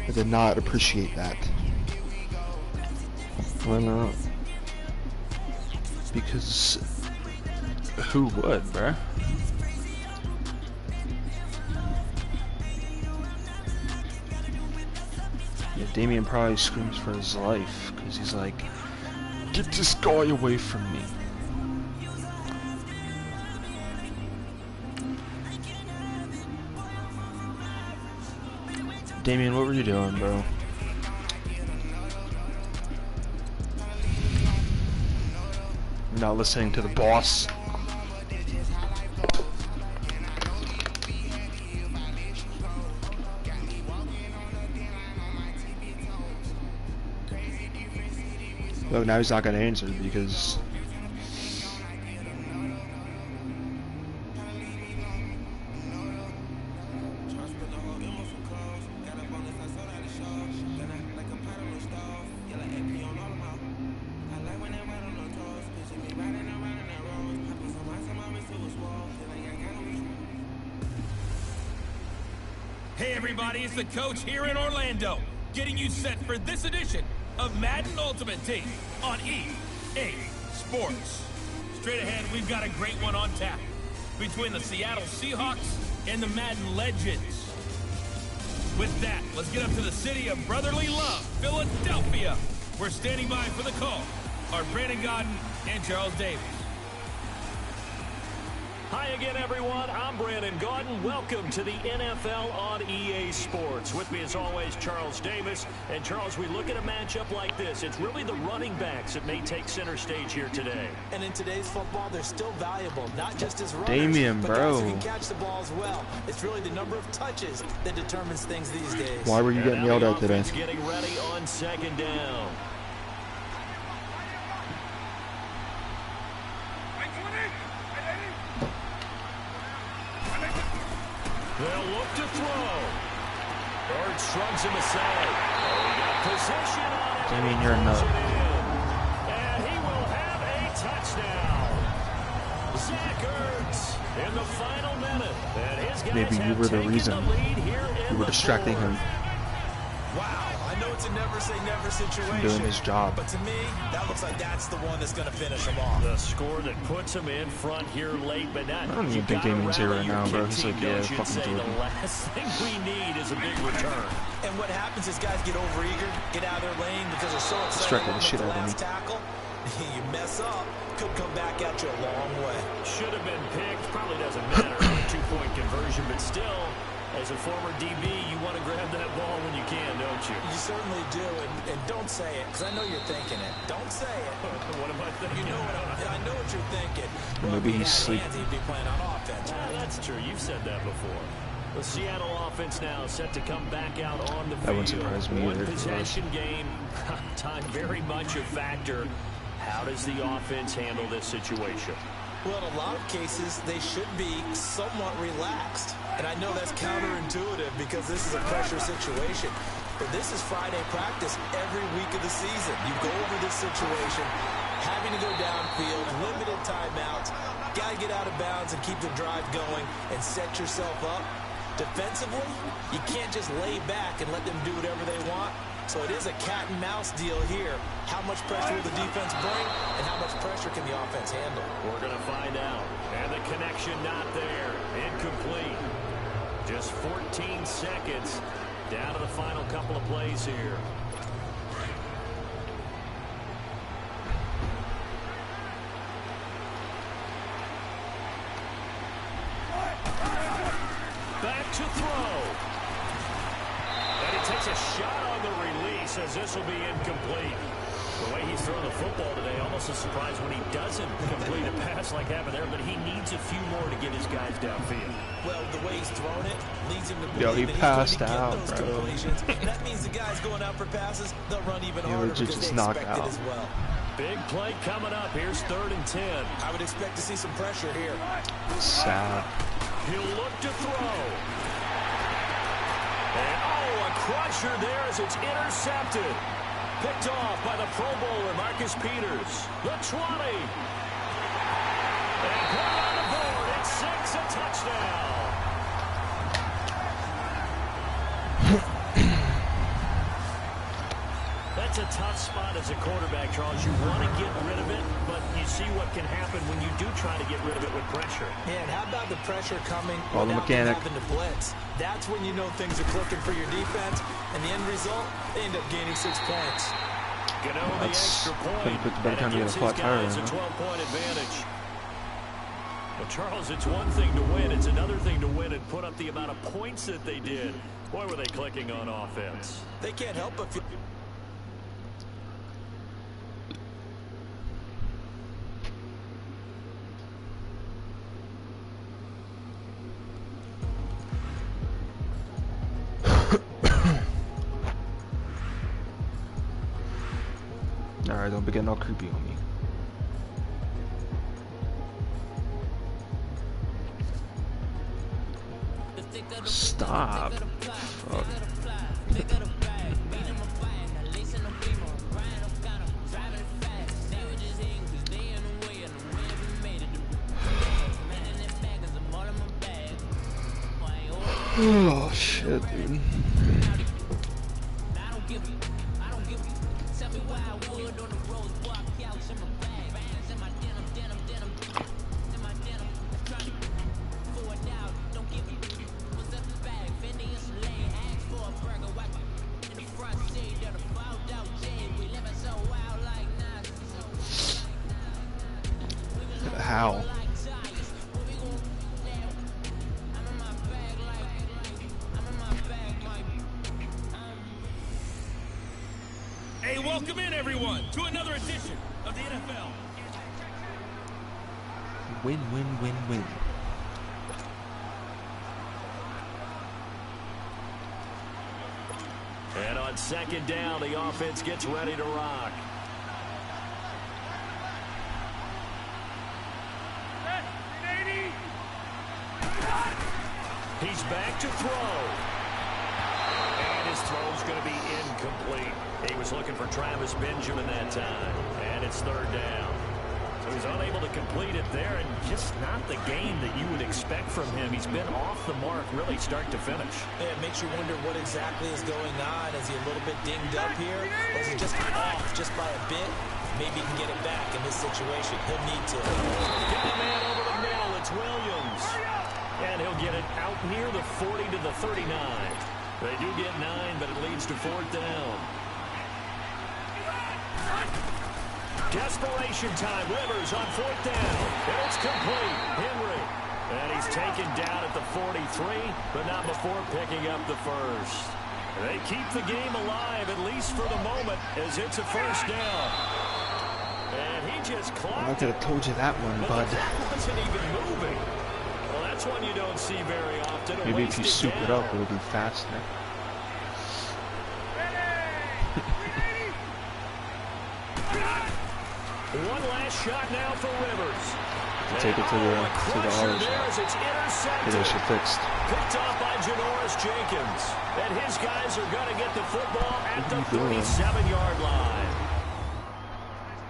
I did not appreciate that. Why not? Because who would, bruh? Yeah, Damien probably screams for his life because he's like, get this guy away from me. Damien, what were you doing, bro? You're not listening to the boss. Look, now he's not gonna answer because Hey everybody, it's the coach here in Orlando, getting you set for this edition of Madden Ultimate Team on EA Sports. Straight ahead, we've got a great one on tap between the Seattle Seahawks and the Madden Legends. With that, let's get up to the city of brotherly love, Philadelphia. We're standing by for the call. Our Brandon Godden and Charles Davis. Hi again, everyone. I'm Brandon Gaudin. Welcome to the NFL on EA Sports. With me, as always, Charles Davis. And, Charles, we look at a matchup like this. It's really the running backs that may take center stage here today. And in today's football, they're still valuable, not just as runners, Damien, but bro. guys who can catch the ball as well. It's really the number of touches that determines things these days. why were you getting yelled at today? Getting ready on second down. They'll look to throw. Bird shrugs him aside. Oh, he got possession on it. Damien, you're a nut. And he will have a touchdown. Zach Ertz in the final minute. And his guys Maybe you were the reason. You were distracting him Wow, I know it's a never-say-never situation. from doing his job. But to me, that looks like that's the one that's going to finish him off. The score that puts him in front here late, but not. I don't even think Damien's here right now, bro. He's like, yeah, fucking Jordan. The last thing we need is a big return. And what happens is guys get overeager, get out of their lane because they're so excited Distracted the shit out of me. tackle. You mess up, could come back at you a long way. Should have been picked. Probably doesn't matter on a two-point conversion, but still, as a former DB, you want to grab that ball when you can, don't you? You certainly do, and don't say it, because I know you're thinking it. Don't say it. What am I thinking? You know I know what you're thinking. Maybe he's sleeping. He'd be playing on offense. That's true. You've said that before. The Seattle offense now set to come back out on the field. That wouldn't surprise me either. One possession game, time very much a factor. How does the offense handle this situation? Well, in a lot of cases, they should be somewhat relaxed. And I know that's counterintuitive because this is a pressure situation. But this is Friday practice every week of the season. You go over this situation, having to go downfield, limited timeouts, got to get out of bounds and keep the drive going and set yourself up. Defensively, you can't just lay back and let them do whatever they want. So it is a cat and mouse deal here. How much pressure will the defense bring, and how much pressure can the offense handle? We're going to find out. And the connection not there. Incomplete. Just 14 seconds down to the final couple of plays here. Back to throw. And he takes a shot on the release as this will be incomplete. The way he's throwing the football today, almost a surprise when he doesn't complete a pass like happened there, but he needs a few more to get his guys downfield. Well, the way he's thrown it leads him to believe Yo, he that passed he's going to out, get those bro. completions. That means the guys going out for passes, they'll run even He harder legit because just they knocked expect it out. as well. Big play coming up. Here's 3rd and 10. I would expect to see some pressure here. Sad. He'll look to throw. And, oh, a crusher there as it's intercepted. Picked off by the Pro Bowler, Marcus Peters. The 20. And put on the board. It's 6, a touchdown. It's a tough spot as a quarterback, Charles. You want to get rid of it, but you see what can happen when you do try to get rid of it with pressure. Yeah, and how about the pressure coming All the without mechanic. having to blitz? That's when you know things are clicking for your defense, and the end result, they end up gaining 6 points. Get over the extra point, better time to get a flat tire. It's a 12-point advantage. Well, Charles, it's one thing to win. It's another thing to win and put up the amount of points that they did. Boy, were they clicking on offense. They can't help but feel... Alright, don't be getting all creepy on me. Stop. Fuck. Oh shit, dude. How? Hey, welcome in, everyone, to another edition of the NFL. Win, win, win, win. And on second down, the offense gets ready to rock. He's back to throw. And his throw's going to be incomplete. He was looking for Travis Benjamin that time. And it's third down. So he's unable to complete it there, and just not the game that you would expect from him. He's been off the mark really start to finish. Yeah, it makes you wonder what exactly is going on. Is he a little bit dinged up here? Or is he just off just by a bit? Maybe he can get it back in this situation. He'll need to. Get the man over the middle. It's Williams. And he'll get it out near the 40 to the 39. They do get 9, but it leads to fourth down. Desperation time. Rivers on fourth down. And it's complete. Henry. And he's taken down at the 43, but not before picking up the first. They keep the game alive, at least for the moment, as it's a first down. And he just clocked. I could have told you that one, bud. Wasn't even moving. Well, that's one you don't see very often. Maybe if you soup it up, it'll be faster. One last shot now for Rivers. Take it to the orange. It is fixed. Picked off by Janoris Jenkins. And his guys are going to get the football at the 37-yard line.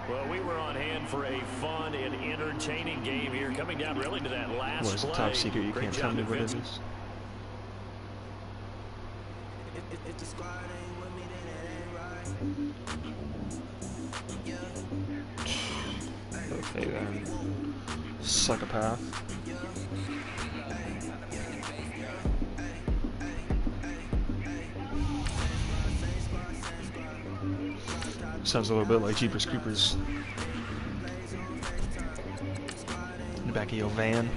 Well, we were on hand for a fun and entertaining game here, coming down really to that last play. Where's the top secret? You can't tell me what it is. If the squad ain't with me, then it ain't right. Okay then. Psychopath. Sounds a little bit like Jeepers Creepers. In the back of your van.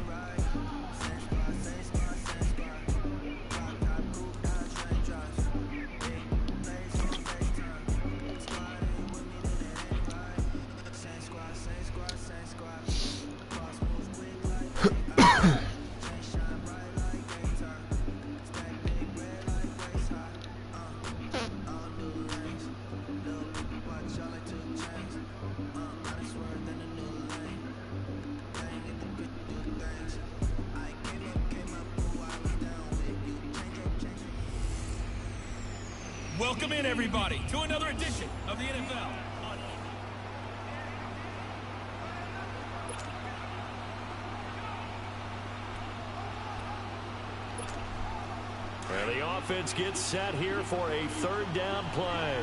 Welcome in, everybody, to another edition of the NFL. And the offense gets set here for a third down play.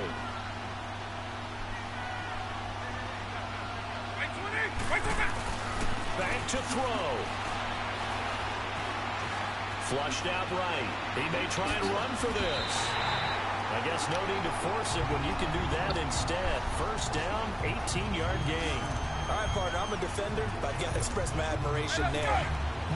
to throw. Flushed out right. He may try and run for this. I guess no need to force it when you can do that instead. First down, 18-yard gain. All right, partner, I'm a defender, but I've got to express my admiration there.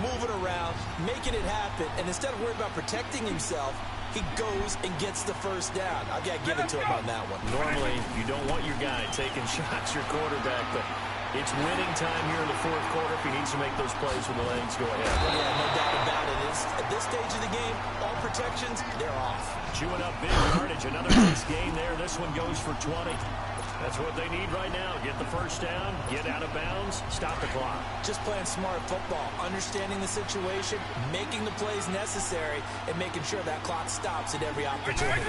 Moving around, making it happen, and instead of worrying about protecting himself, he goes and gets the first down. I've got to give it to him on that one. Normally, you don't want your guy taking shots, your quarterback, but it's winning time here in the fourth quarter. If he needs to make those plays with the legs, go ahead. Yeah, no doubt about it. At this stage of the game, all protections, they're off. Chewing up big yardage. Another nice gain there. This one goes for 20. That's what they need right now. Get the first down, get out of bounds, stop the clock. Just playing smart football, understanding the situation, making the plays necessary, and making sure that clock stops at every opportunity.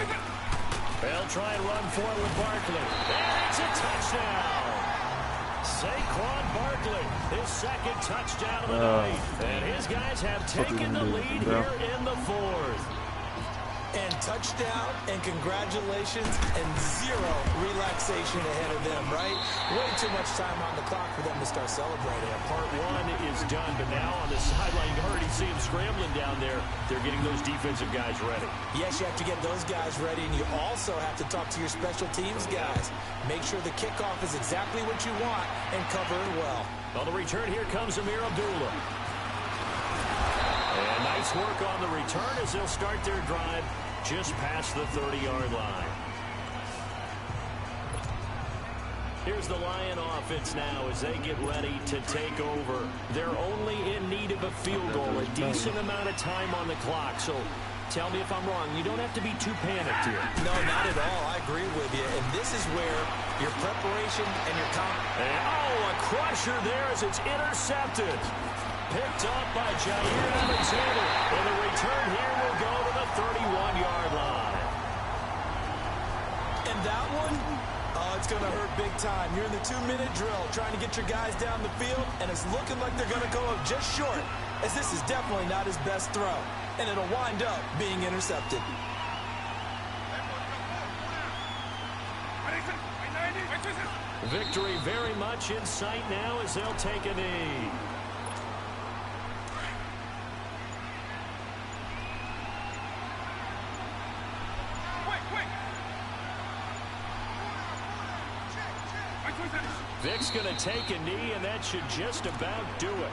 They'll try and run for it with Barkley. And it's a touchdown. Saquon Barkley, his second touchdown of the night. And his guys have taken the lead here in the fourth. And touchdown, and congratulations, and zero relaxation ahead of them, right? Way too much time on the clock for them to start celebrating. Part one is done, but now on the sideline, you already see them scrambling down there. They're getting those defensive guys ready. Yes, you have to get those guys ready, and you also have to talk to your special teams guys. Make sure the kickoff is exactly what you want, and cover it well. On the return, here comes Amir Abdullah. And nice work on the return as they'll start their drive just past the 30-yard line. Here's the Lion offense now as they get ready to take over. They're only in need of a field goal, a decent amount of time on the clock. So tell me if I'm wrong. You don't have to be too panicked here. No, not at all. I agree with you. And this is where your preparation and your a crusher there as it's intercepted. Picked up by Jair Alexander. And the return here will go to the 31-yard line. And that one, it's going to hurt big time. You're in the 2-minute drill trying to get your guys down the field, and it's looking like they're going to go up just short, as this is definitely not his best throw. And it'll wind up being intercepted. Victory very much in sight now as they'll take a knee. Vic's going to take a knee, and that should just about do it.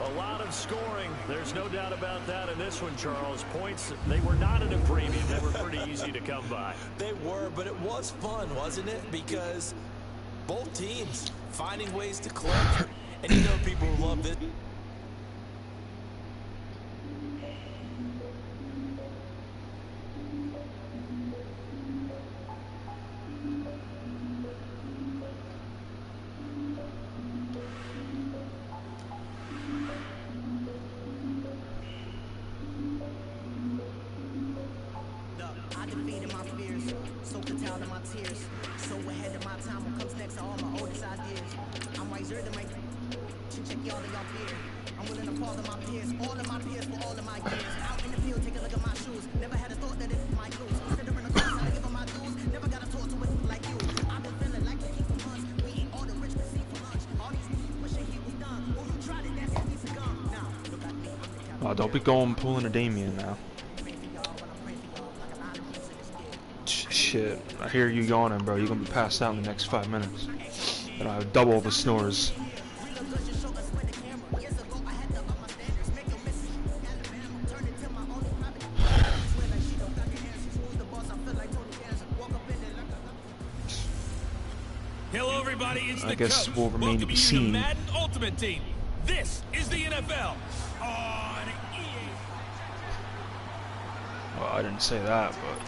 A lot of scoring. There's no doubt about that in this one, Charles. Points, they were not at a premium. They were pretty easy to come by. They were, but it was fun, wasn't it? Because both teams finding ways to click. And you know people who love this. Don't be going pulling a Damien now. Shit, I hear you yawning, bro. You're gonna be passed out in the next 5 minutes. And I have double the snores. Hello, everybody. It's I guess coach. will remain to be Welcoming you seen. to Madden Ultimate Team. This is the NFL. On EA. Well, I didn't say that, but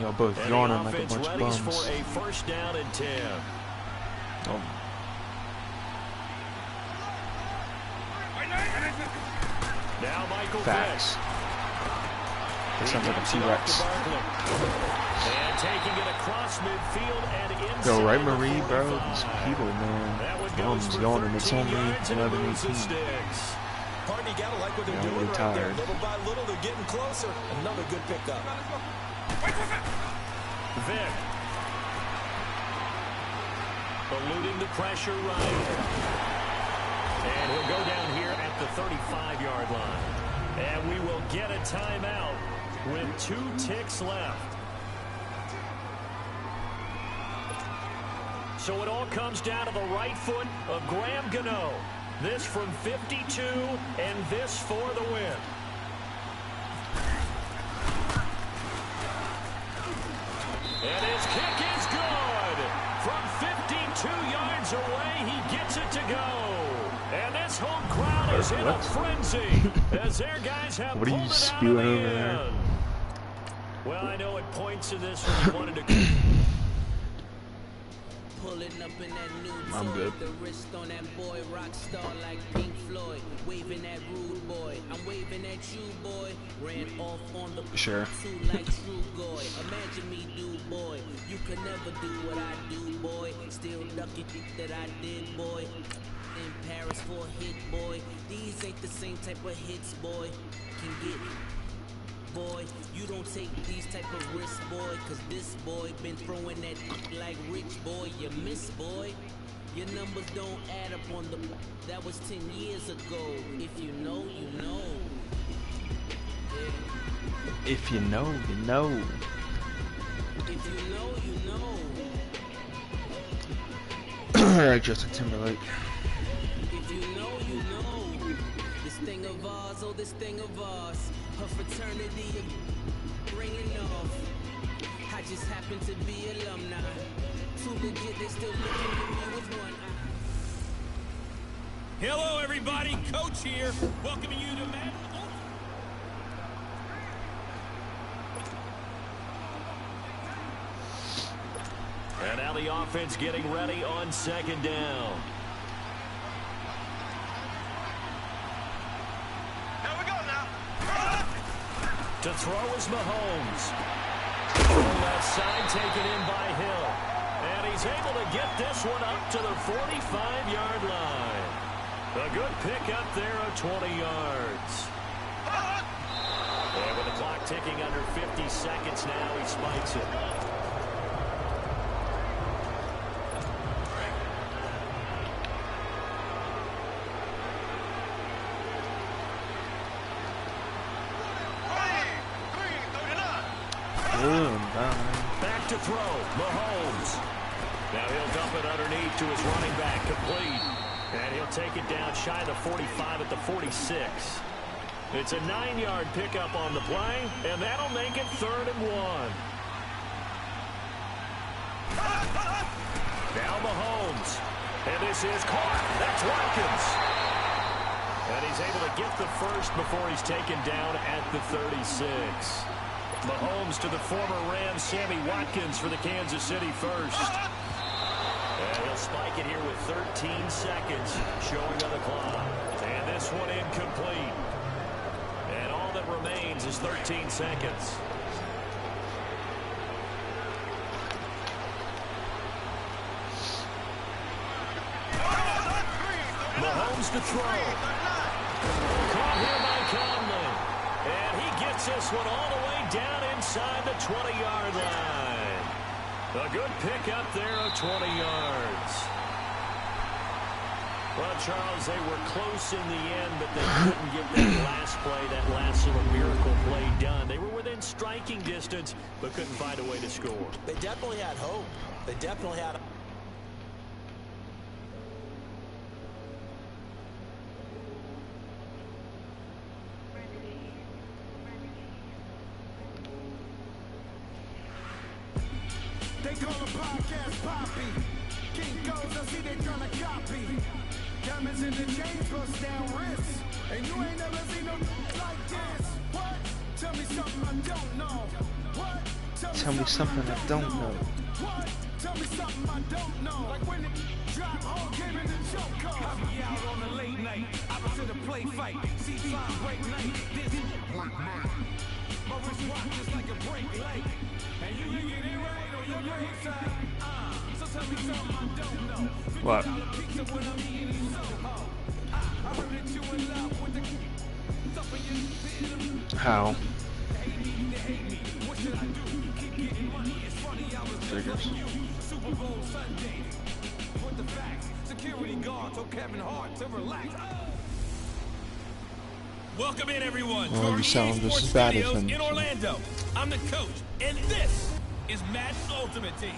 y'all both yawning like a bunch of bums. For a first down and 10. Oh. Now Michael Facts. That sounds like a T-Rex. And taking it across midfield and inside. Yo, right, Marie, bro? These people, man. Bums yawning. It's only 11-18. Partner, you gotta like what they're doing right there. Little by little, they're getting closer. Another good pickup. Vic. Eluding the pressure right. And he'll go down here at the 35-yard line. And we will get a timeout with 2 ticks left. So it all comes down to the right foot of Graham Gano. This from 52, and this for the win. And his kick is good. From 52 yards away, he gets it to go. And this home crowd is in a frenzy as their guys have what are pulled you it spewing out of the over there? end. Well, I know it points to this when he wanted to... Pulling up in that new I'm toy, good. the wrist on that boy, rock star like Pink Floyd, waving at rude boy, I'm waving at you boy, ran off on the Sure. too like true boy, imagine me do boy, you could never do what I do boy, still lucky that I did boy, in Paris for a hit boy, these ain't the same type of hits boy, can get boy, you don't take these type of risks, boy, cause this boy been throwing that like rich boy, you miss, boy. Your numbers don't add up on the, that was 10 years ago. If you know, you know. Yeah. If you know, you know. If you know, you know. Alright, Justin Timberlake. If you know, you know. This thing of ours, oh, this thing of ours. Her fraternity bringing off. I just happen to be alumni. Too legit, they still looking at me with one eye. Hello, everybody. Coach here, welcoming you to Madden Ultimate. And now the offense getting ready on second down. To throw is Mahomes. On that side, taken in by Hill. And he's able to get this one up to the 45-yard line. A good pick up there of 20 yards. And with the clock ticking under 50 seconds now, he spikes it. Back to throw, Mahomes. Now he'll dump it underneath to his running back, complete. And he'll take it down shy of the 45 at the 46. It's a 9-yard pickup on the play, and that'll make it 3rd and 1. Now Mahomes. And this is caught. That's Watkins. And he's able to get the first before he's taken down at the 36. Mahomes to the former Rams, Sammy Watkins for the Kansas City first. And he'll spike it here with 13 seconds showing on the clock. And this one incomplete. And all that remains is 13 seconds. Mahomes to throw. Caught here by Conley. And he gets this one all the way down inside the 20-yard line. A good pick up there of 20 yards. Well, Charles, they were close in the end, but they couldn't get that last play, that last little miracle play done. They were within striking distance, but couldn't find a way to score. They definitely had hope. They definitely had... They call a podcast Poppy. King goes, I see they tryna copy. Diamonds in the chains, bust down wrists. And you ain't never seen no like this. What? Tell me something I don't know. What? Tell me something I don't know. What? Tell me something I don't know. Like when it drop, whole game in the choke code. I be out on the late night, opposite of play fight. C5 break night, this black man. My wrist watch just like a break light. And you get it right on your great side. So tell me something I don't know. What? $50 pizza when I'm eating in Soho. How? Figures. Welcome in, everyone, Well, to our you EA sound just Sports as bad as Studios him. in Orlando. I'm the coach, and this is Madden Ultimate Team.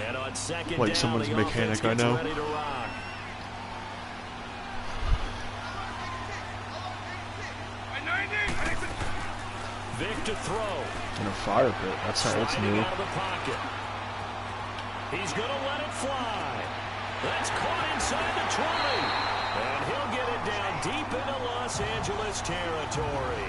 And on second Like down, someone's the mechanic, offense I gets know. ready to rock. Vic to throw. In a fire pit. That's how it's Sliding new. out of the pocket. He's going to let it fly. That's caught inside the 20. And he'll get it down deep into Los Angeles territory.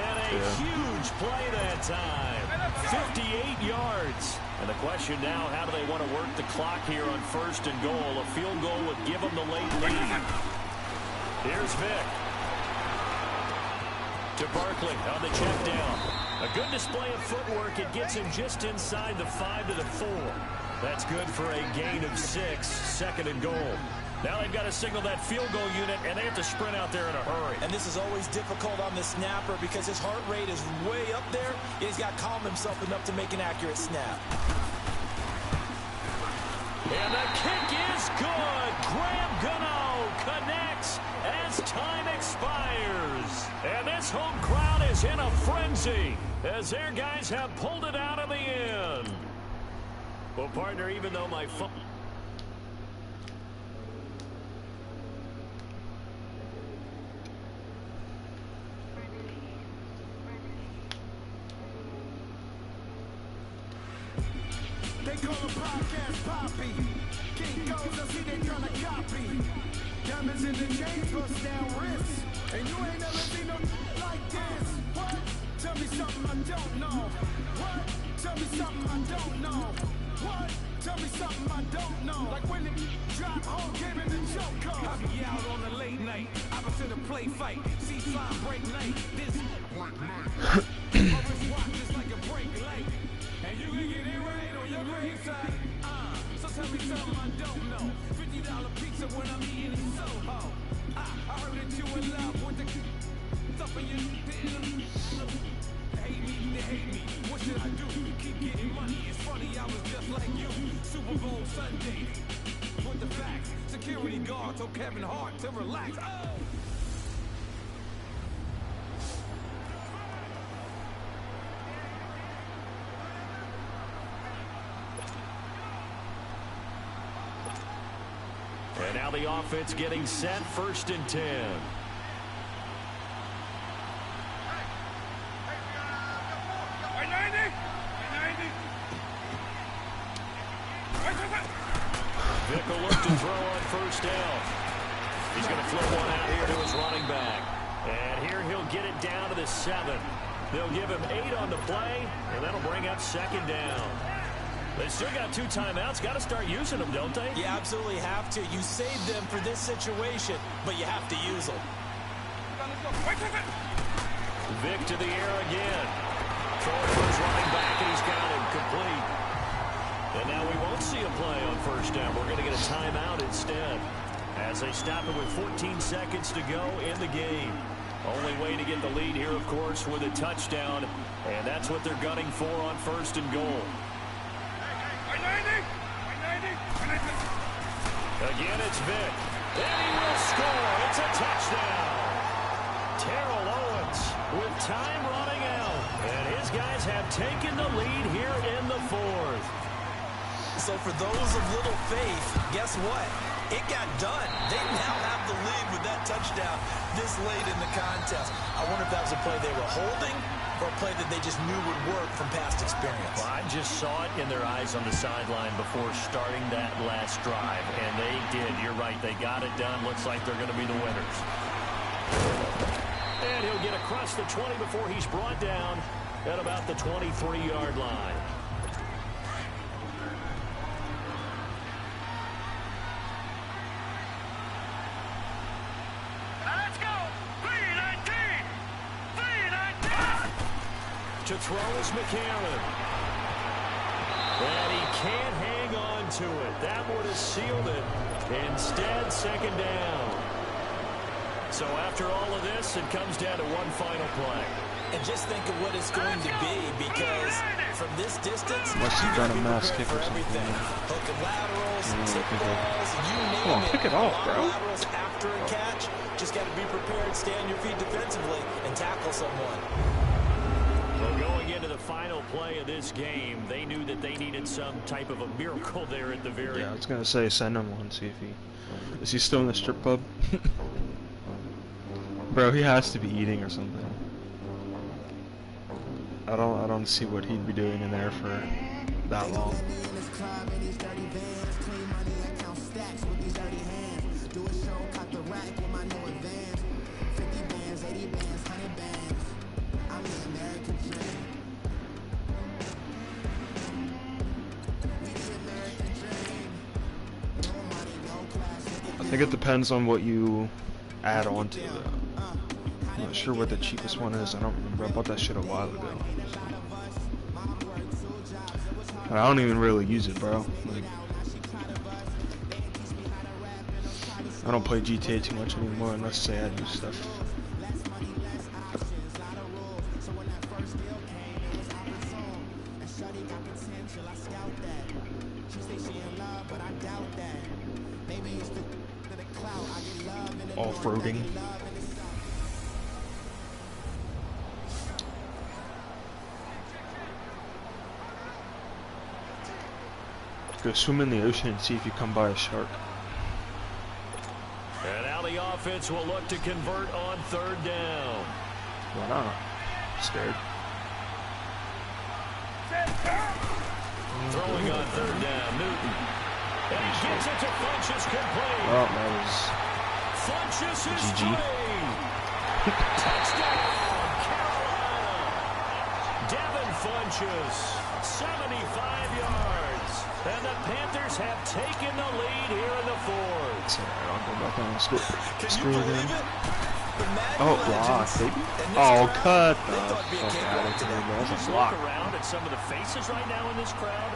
And a huge play that time. 58 yards. And the question now, how do they want to work the clock here on 1st and goal? A field goal would give them the late lead. Here's Vic. To Barkley on the check down. A good display of footwork. It gets him just inside the 5 to the 4. That's good for a gain of 6. 2nd and goal. Now they've got to signal that field goal unit, and they have to sprint out there in a hurry. And this is always difficult on the snapper because his heart rate is way up there. He's got to calm himself enough to make an accurate snap. And the kick is good. Graham Gano connects as time expires. And this home crowd is in a frenzy as their guys have pulled it out in the end. Well, partner, even though my phone... They call him podcast Poppy. King goes, I see they tryna copy. Diamonds in the chains, bust down wrists. And you ain't never seen no like this. What? Tell me something I don't know. What? Tell me something I don't know. What? Tell me something I don't know. Like when it drop home, came in the choke code. I be out on a late night, opposite a play fight. See fine break night. This break night. Always watch just like a break light. And you can get it right on your graveside. So tell me something I don't know. $50 pizza when I'm eating in Soho. I heard that you in love with the stuff in your damn. Hate me, they hate me. What should I do? Keep getting money. It's funny, I was just like you. Super Bowl Sunday. With the facts, security guard told Kevin Hart to relax. Oh! And now the offense getting set, 1st and 10. Vic will look to throw on 1st down. He's going to flip one out here to his running back. And here he'll get it down to the 7. They'll give him 8 on the play, and that'll bring up 2nd down. They still got 2 timeouts. Got to start using them, don't they? You absolutely have to. You save them for this situation, but you have to use them. Vic to the air again. Throwing for his running back, and he's got him complete. And now we won't see a play on 1st down. We're going to get a timeout instead. As they stop it with 14 seconds to go in the game. Only way to get the lead here, of course, with a touchdown. And that's what they're gunning for on 1st and goal. Again, it's Vic. And he will score. It's a touchdown. Terrell Owens with time running out. And his guys have taken the lead here in the 4th. So for those of little faith, guess what? It got done. They now have the lead with that touchdown this late in the contest. I wonder if that was a play they were holding or a play that they just knew would work from past experience. Well, I just saw it in their eyes on the sideline before starting that last drive, and they did. You're right. They got it done. Looks like they're going to be the winners. And he'll get across the 20 before he's brought down at about the 23-yard line. to throw is McCarron. And he can't hang on to it. That would have sealed it. Instead, second down. So after all of this, it comes down to one final play. And just think of what it's going to be, because from this distance, Unless you've done a mass kick or something. Hook and laterals, tip balls, you name Come on, it. pick it off, bro. Laterals after a catch. Just got to be prepared, stay on your feet defensively, and tackle someone. Well, going into the final play of this game, they knew that they needed some type of a miracle there at the very end. Yeah, I was gonna say send him one, see if he is he still in the strip club. Bro, he has to be eating or something. I don't see what he'd be doing in there for that long. I think it depends on what you add on to it. I'm not sure what the cheapest one is. I don't remember. I bought that shit a while ago. And I don't even really use it, bro. Like, I don't play GTA too much anymore unless say I do stuff. Off-roading. Go swim in the ocean and see if you come by a shark. And now the offense will look to convert on third down. Why not? Scared. Throwing on third down, Newton. And he gets it to Funchess complete. Oh, that was Funchess is GG. free. Touchdown, Carolina. Devin Funchess, 75 yards. And the Panthers have taken the lead here in the fourth. It's alright, I'll go back on the screen believe again. it? The Madden Oh, block, legends baby. and this Oh, crowd, cut they the thought it'd be a fuck cakewalk out of today. here, bro. That's Just a look block. around at some of the faces right now in this crowd.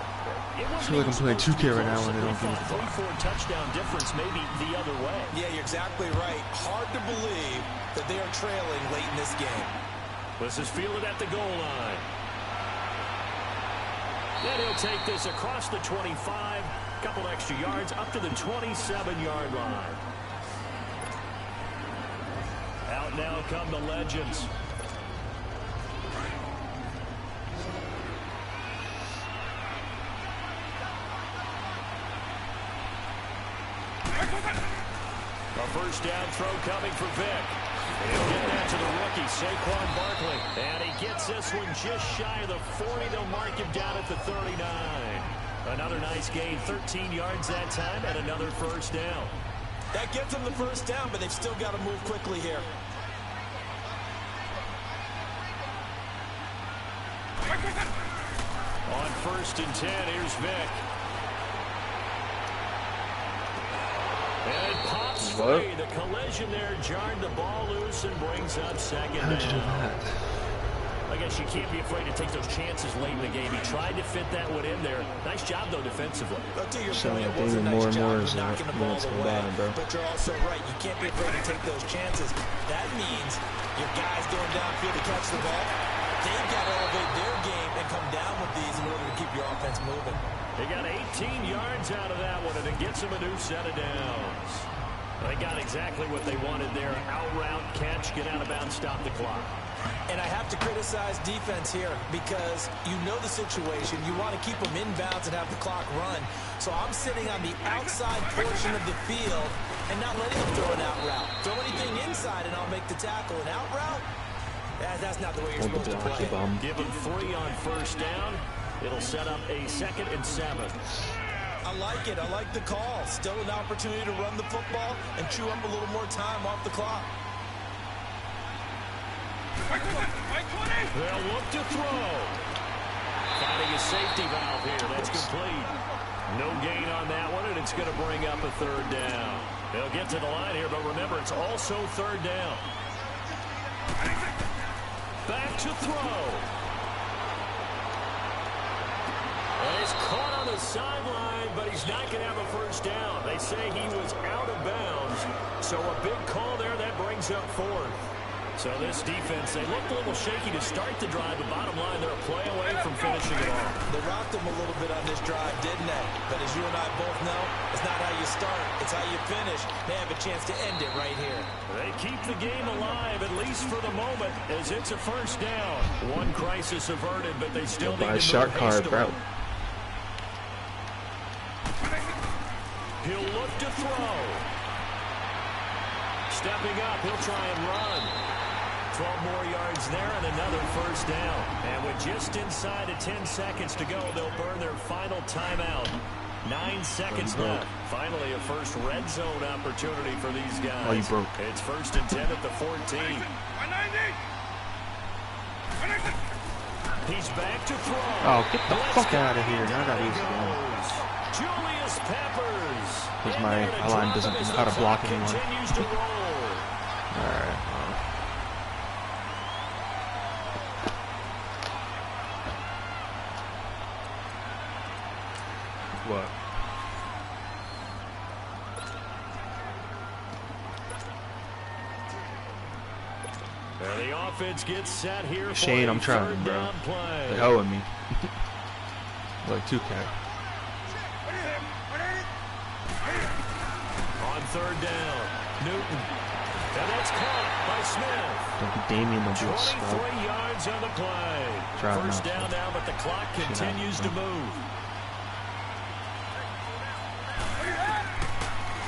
It I feel like I'm playing 2K right now and they don't give a fuck. 3-4 touchdown difference, maybe the other way. Yeah, you're exactly right. Hard to believe that they are trailing late in this game. This is fielded at the goal line. Then he'll take this across the 25, couple extra yards up to the 27-yard line. Out now come the legends. A first down throw coming for Vic. He'll get that to the rookie, Saquon Barkley. And he gets this one just shy of the 40. They'll mark him down at the 39. Another nice gain, 13 yards that time, and another first down. That gets them the first down, but they've still got to move quickly here. On first and 10, here's Vic. And it pops free. The collision there jarred the ball loose and brings up second How'd you do down. that? I guess you can't be afraid to take those chances late in the game. He tried to fit that one in there. Nice job, though, defensively. But to your Sound point, like it was a David nice more and more job as of the knocking the ball minutes go away. by, bro. But you're also right. You can't be afraid to take those chances. That means your guys going downfield to catch the ball. They've got to elevate their game and come down with these in order to keep your offense moving. They got 18 yards out of that one, and it gets them a new set of downs. They got exactly what they wanted there. Out route, catch, get out of bounds, stop the clock. And I have to criticize defense here because you know the situation. You want to keep them inbounds and have the clock run. So I'm sitting on the outside portion of the field and not letting them throw an out route. Throw anything inside and I'll make the tackle. An out route? That's not the way you're supposed to play. Give them 3 on first down. It'll set up a 2nd and 7. I like it. I like the call. Still an opportunity to run the football and chew up a little more time off the clock. They'll look to throw. Finding a safety valve here. That's complete. No gain on that one, and it's going to bring up a 3rd down. They'll get to the line here, but remember, it's also 3rd down. Back to throw. And he's caught on the sideline, but he's not going to have a first down. They say he was out of bounds. So a big call there. That brings up 4th. So this defense, they looked a little shaky to start the drive, but bottom line, they're a play away from finishing it off. They rocked them a little bit on this drive, didn't they? But as you and I both know, it's not how you start, it's how you finish. They have a chance to end it right here. They keep the game alive, at least for the moment, as it's a first down. One crisis averted, but they still need to move shot card, bro. He'll look to throw. Stepping up, he'll try and run. 12 more yards there and another first down. And with just inside of 10 seconds to go, they'll burn their final timeout. 9 seconds left. Finally, a first red zone opportunity for these guys. Oh, you broke. It's 1st and 10 at the 14. He's back to throw. Oh, get the fuck out of here. Now I got these again. Julius Peppers. Because my line doesn't know how to block anyone. Continues to roll. Alright. What? And the offense gets set here. Shane, I'm trying, bro. They're hoeing me. Like 2K. On 3rd down, Newton. And that's caught by Smith. Don't be Damien, they'll do a 23 yards on the play. First down now, but the clock continues to move.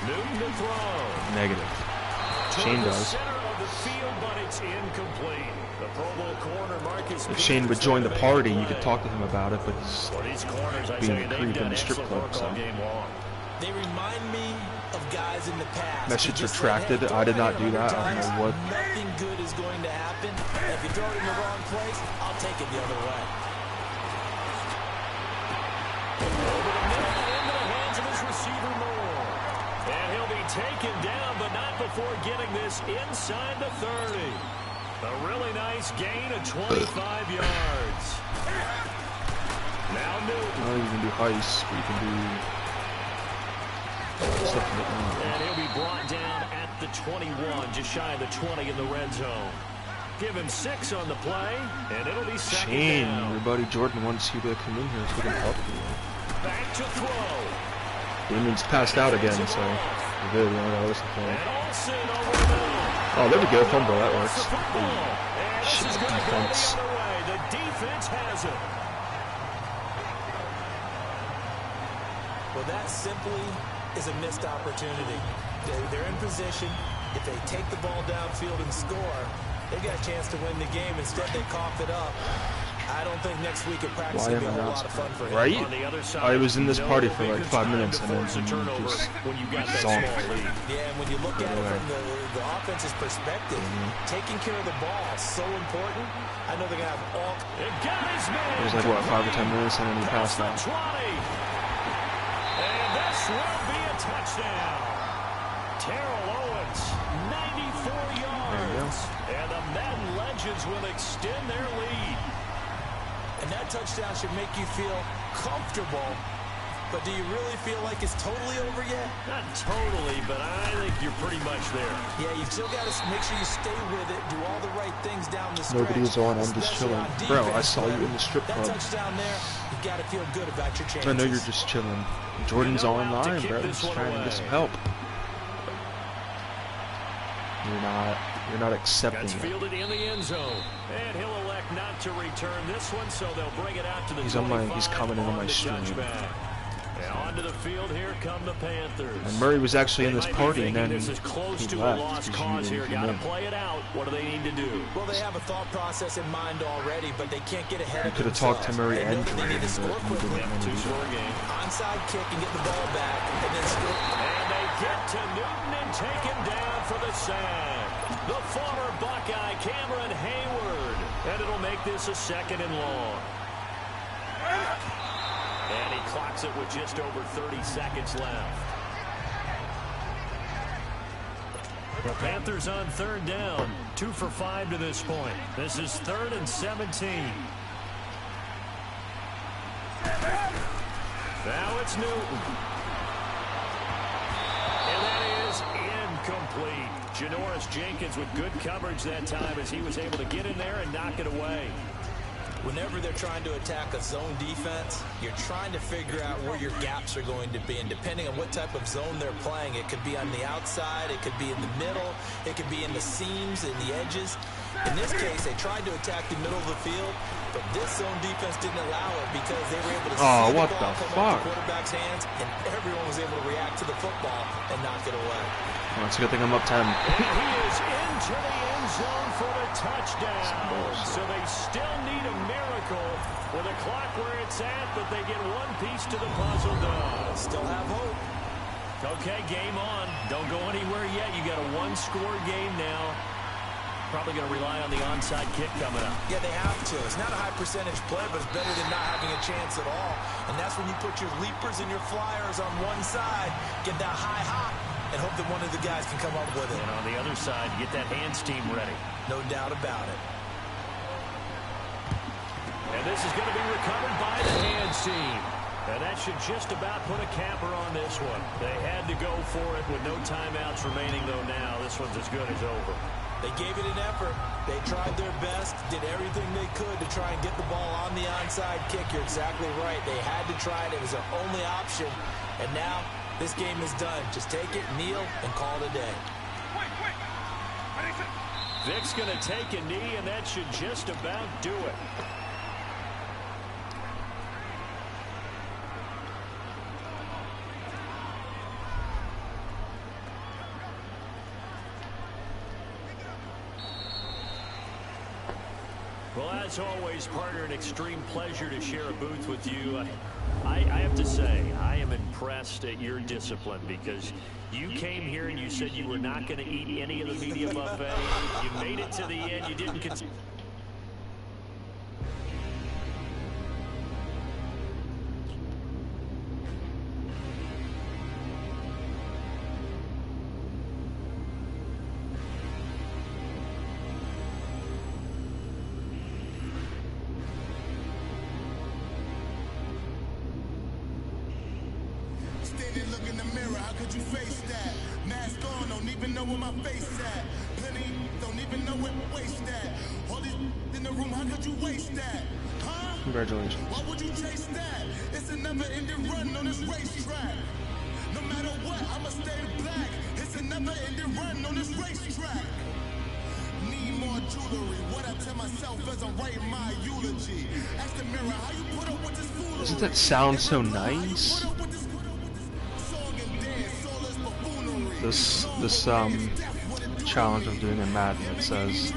Newton to throw. Negative. Shane does. Field, but it's incomplete. The Pro Bowl corner, Marcus If Shane would join the party, you could talk to him about it, but he's being a creep in the strip club, so. They remind me of guys in the past. Message retracted. I did not do that. I don't know what. Nothing good is going to happen. If you throw it in the wrong place, I'll take it the other way. Over the middle and into the hands of his receiver Moore. And he'll be taken down, but not before getting this inside the 30. A really nice gain of 25 yards. Now Newton. Well, you can do heist, but you can do stuff like that. And he'll be brought down at the 21, just shy of the 20 in the red zone. Give him 6 on the play, and it'll be second Shane, down. your buddy Jordan wants you to come in here so we can talk to you. Back to throw. Damien's passed out again, so we're good. We only gotta listen to him. And Olsen over the middle. Oh, there we go. Fumble. That works. And this Shit, is going to go the defense. other way. The defense has it. Well, that simply is a missed opportunity. They're in position. If they take the ball downfield and score, they got a chance to win the game. Instead, they cough it up. I don't think next week at practice will be a whole lot of fun for him. Right? On the other side, I was in this no party for like Baker's 5 time minutes to and then force a turnover just when you got that zonked. small lead. Yeah, and when you look at it from the offense's perspective, taking care of the ball is so important. I know they're going to have all... It got his man. It was like, what, 5 or 10 minutes and then he passed out. 20. And this will be a touchdown. Terrell Owens, 94 yards. And the Madden Legends will extend their lead. And that touchdown should make you feel comfortable. But do you really feel like it's totally over yet? Not totally, but I think you're pretty much there. Yeah, you still got to make sure you stay with it, do all the right things down the stretch. Nobody was on. I'm just chilling. Bro, I saw you in the strip That club. touchdown there, you got to feel good about your chances. I know you're just chilling. Jordan's online, bro. He's trying to get some help. You're not accepting That's it. fielded in the end zone. And he'll elect not to return this one, so they'll bring it out to the He's 25 he's commenting on my stream. touchback. And onto the field here come the Panthers. And Murray was actually in They this might be party and thinking then this is close he to left a lost because cause you here. didn't Got to come in. play it out. What do they need to do? Well, they have a thought process in mind already, but they can't get ahead You of could have talked to themselves. Murray They know and that they need to Jordan, score but you quickly. didn't want to do Two-score that. game. Onside kick and get the ball back, and then score. And they get to Newton and take him down for the sack. The former Buckeye, Cameron Hayward. And it'll make this a 2nd and long. And he clocks it with just over 30 seconds left. The Panthers on 3rd down. 2 for 5 to this point. This is 3rd and 17. it's Newton. And that is incomplete. Janoris Jenkins with good coverage that time as he was able to get in there and knock it away. Whenever they're trying to attack a zone defense, you're trying to figure out where your gaps are going to be. And depending on what type of zone they're playing, it could be on the outside, it could be in the middle, it could be in the seams and the edges. In this case, they tried to attack the middle of the field, but this zone defense didn't allow it because they were able to see the ball come off the quarterback's hands, and everyone was able to react to the football and knock it away. Well, it's a good thing I'm up 10. And he is into the end zone for the touchdown. So they still need a miracle with a clock where it's at, but they get one piece to the puzzle done. Still have hope. Okay, game on. Don't go anywhere yet. You got a one-score game now. Probably going to rely on the onside kick coming up. Yeah, they have to. It's not a high-percentage play, but it's better than not having a chance at all. And that's when you put your leapers and your flyers on one side, get that high hop, and hope that one of the guys can come up with it. And on the other side, get that hands team ready. No doubt about it. And this is going to be recovered by the hands team. And that should just about put a capper on this one. They had to go for it with no timeouts remaining, though now. This one's as good as over. They gave it an effort. They tried their best, did everything they could to try and get the ball on the onside kick. You're exactly right. They had to try it. It was their only option. And now this game is done. Just take it, kneel, and call it a day. Vic's going to take a knee, and that should just about do it. Well, as always, partner, an extreme pleasure to share a booth with you. I have to say, I am impressed at your discipline because you came here and you said you were not going to eat any of the media buffet. You made it to the end. You didn't consider. Look in the mirror, how could you face that? Mask on, don't even know where my face at. Plenty, don't even know where my waist at. All these in the room, how could you waste that? Huh? Congratulations. Why would you chase that? It's a never-ending run on this racetrack. No matter what, I'ma stay black. It's a never-ending run on this racetrack. Need more jewelry. What I tell myself as I'm writing my eulogy. Ask the mirror, how you put up with this foolery? Doesn't that sound so nice? This challenge I'm doing in Madden, it says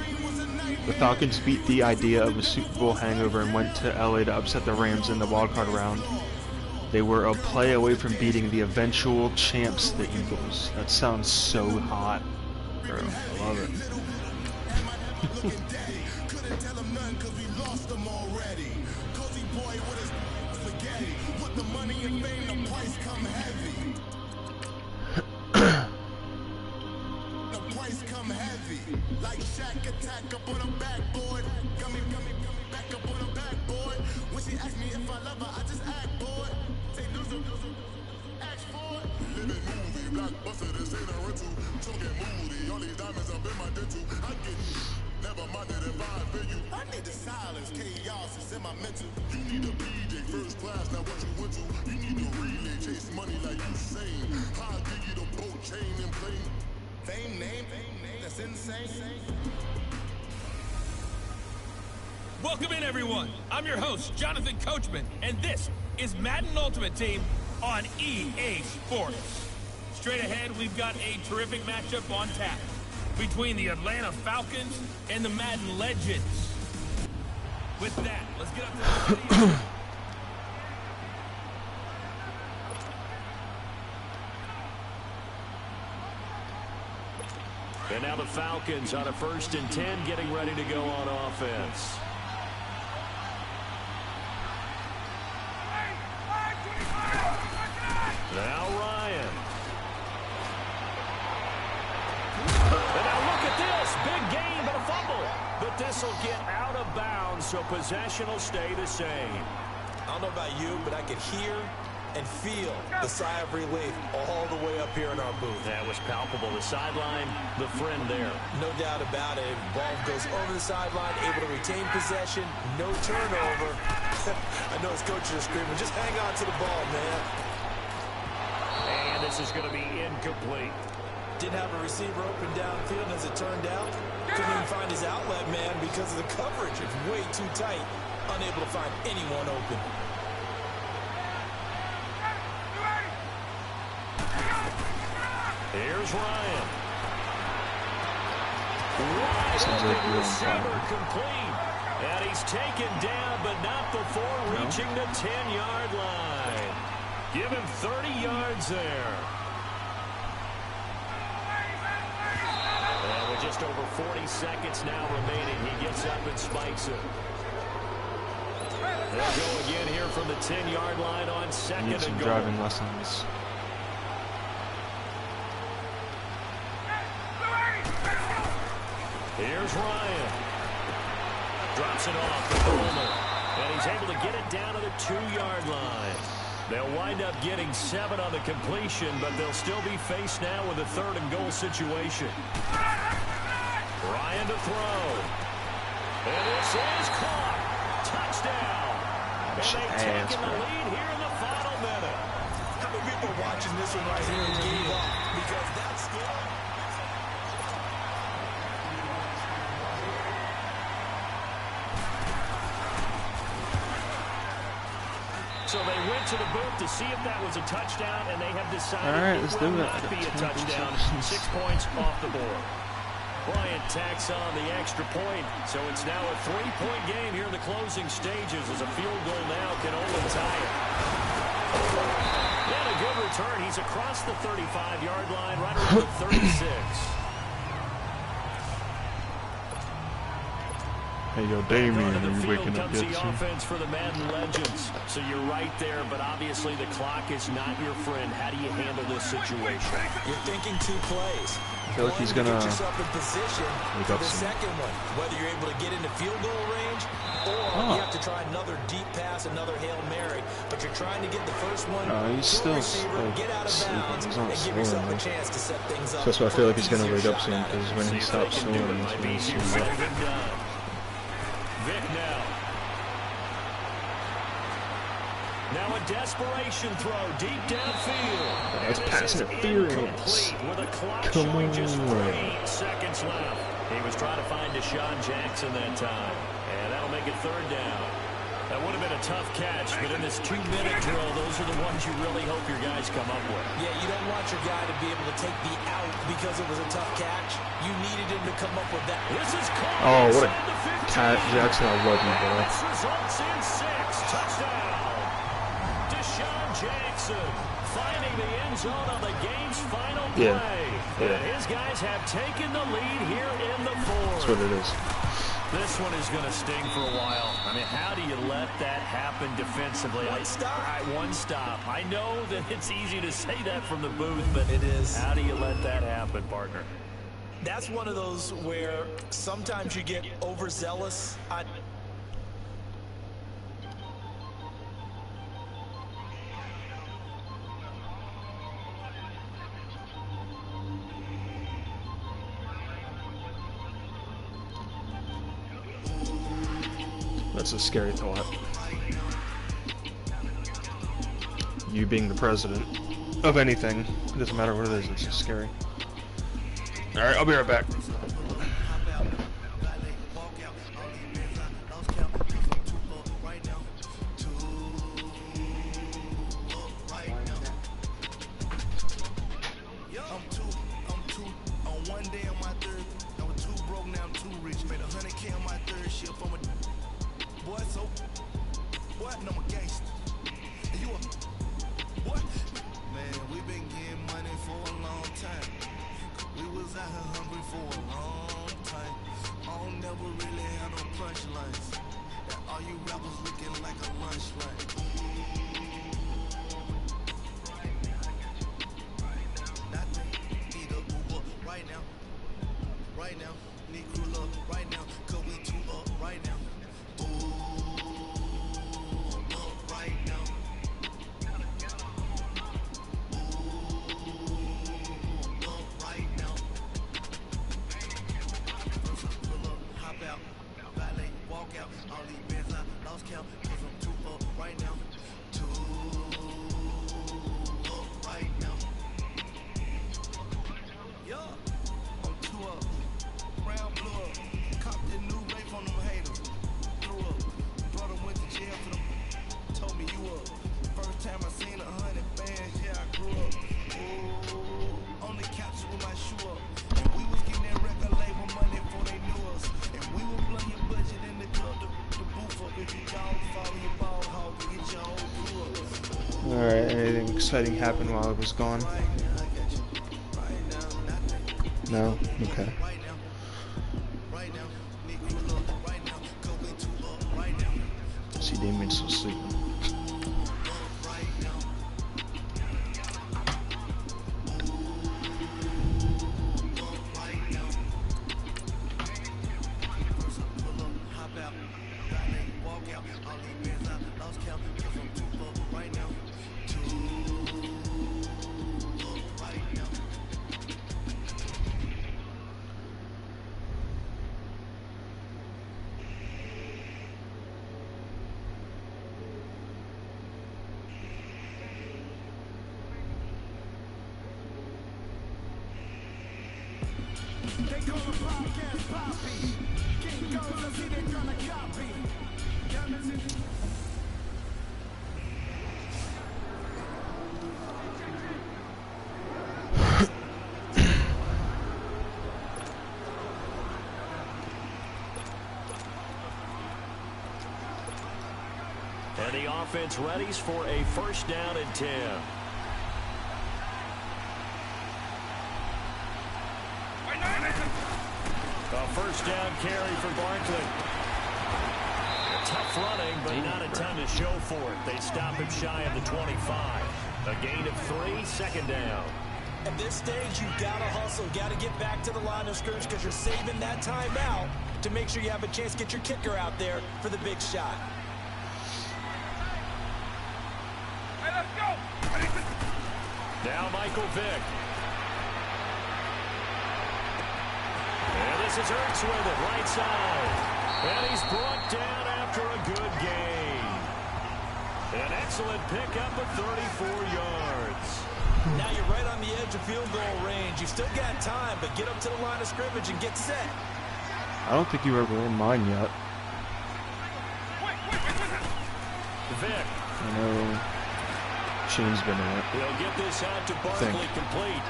the Falcons beat the idea of a Super Bowl hangover and went to LA to upset the Rams in the wildcard round. They were a play away from beating the eventual champs, the Eagles. That sounds so hot, bro. I love it. Like Shaq attack up on a backboard. Gummy, back up on a backboard. When she asked me if I love her, I just act bored. Say loser, ask for it. Living movie, blockbuster, this ain't a rental. Choking moody, all these diamonds up in my dental. I get never minded if I offend you. I need the silence, chaos is in my mental. You need a PJ first class, now what you went to. You need to relay, chase money like you sane. How I give you the boat, chain and plane. Fame name, that's insane. Welcome in, everyone. I'm your host, Jonathan Coachman, and this is Madden Ultimate Team on EA Sports. Straight ahead, we've got a terrific matchup on tap between the Atlanta Falcons and the Madden Legends. With that, let's get up to the video. And now the Falcons on a 1st and 10, getting ready to go on offense. Now Ryan. And now look at this. Big gain, but a fumble. But this will get out of bounds, so possession will stay the same. I don't know about you, but I could hear and feel the sigh of relief all the way up here in our booth. That was palpable. The sideline, the friend there. No doubt about it. Ball goes over the sideline, able to retain possession, no turnover. I know his coaches are screaming, just hang on to the ball, man. And this is going to be incomplete. Didn't have a receiver open downfield, as it turned out. Couldn't even find his outlet man because of the coverage. It's way too tight. Unable to find anyone open. Here's Ryan. Wide open receiver complete. And he's taken down, but not before reaching the 10-yard line. Give him 30 yards there. And with just over 40 seconds now remaining, he gets up and spikes it. They'll go again here from the 10-yard line on second Need some and goal. driving lessons. Here's Ryan. Drops it off to Coleman. And he's able to get it down to the 2-yard line. They'll wind up getting 7 on the completion, but they'll still be faced now with a 3rd and goal situation. Ryan to throw. And this is caught. Touchdown. And they've taken the lead here in the final minute. How many people are watching this one right here and gave up? Because that's scary. So they went to the booth to see if that was a touchdown, and they have decided it will not be a touchdown. 6 points off the board. Bryant tacks on the extra point, so it's now a 3-point game here in the closing stages as a field goal now can only tie it. And a good return. He's across the 35-yard line, right around the 36. Hey, yo, Damien, are you waking up yet, the too? offense for the Madden legends. So you're right there, but obviously the clock is not your friend. How do you handle this situation? You're thinking 2 plays. I feel like he's gonna get yourself in position for the some. second one. Whether you're able to get into field goal range, or you have to try another deep pass, another Hail Mary. But you're trying to get the first one He's to still a receiver, get out of bounds, he's not and give yourself a chance to set things up. So that's why I feel like he's gonna wake Easier up shot soon, at it. because when he stops snoring, he's gonna see Said and done. Vic now. Now a desperation throw deep downfield. That's pass interference. With a clock Come showing just on. 3 seconds left. He was trying to find Deshaun Jackson that time. And that'll make it 3rd down. That would have been a tough catch, but in this 2-minute drill, those are the ones you really hope your guys come up with. Yeah, you don't want your guy to be able to take the out because it was a tough catch. You needed him to come up with that. This is caught. Oh, what a inside the 15. cat, Jackson, I love you, bro. This results in 6. Touchdown. Deshaun Jackson finding the end zone on the game's final play. Yeah. And his guys have taken the lead here in the 4th. That's what it is. This one is going to sting for a while. I mean, how do you let that happen defensively? One stop. One stop. I know that it's easy to say that from the booth, but it is. How do you let that happen, partner? That's one of those where sometimes you get overzealous. That's a scary thought. You being the president of anything, it doesn't matter what it is, it's just scary. Alright, I'll be right back. Alright, anything exciting happened while I was gone? No? Okay. See, Damien's still sleeping. They call a podcast poppy. King goes, I see they're gonna copy. And the offense readies for a first down and 10. A first down carry for Barkley. Tough running, but not a ton to show for it. They stop him shy of the 25. A gain of 3, second down. At this stage, you've got to hustle. Got to get back to the line of scrimmage because you're saving that time out to make sure you have a chance to get your kicker out there for the big shot. Hey, let's go! Now Michael Vick. And this is Ertz with it, right side. And he's brought down after a good gain. An excellent pickup of 34 yards. Now you're right on the edge of field goal range. You've still got time, but get up to the line of scrimmage and get set. I don't think you were in mine yet. Vick. I know Shane's been in it. He'll get this out to Barkley complete.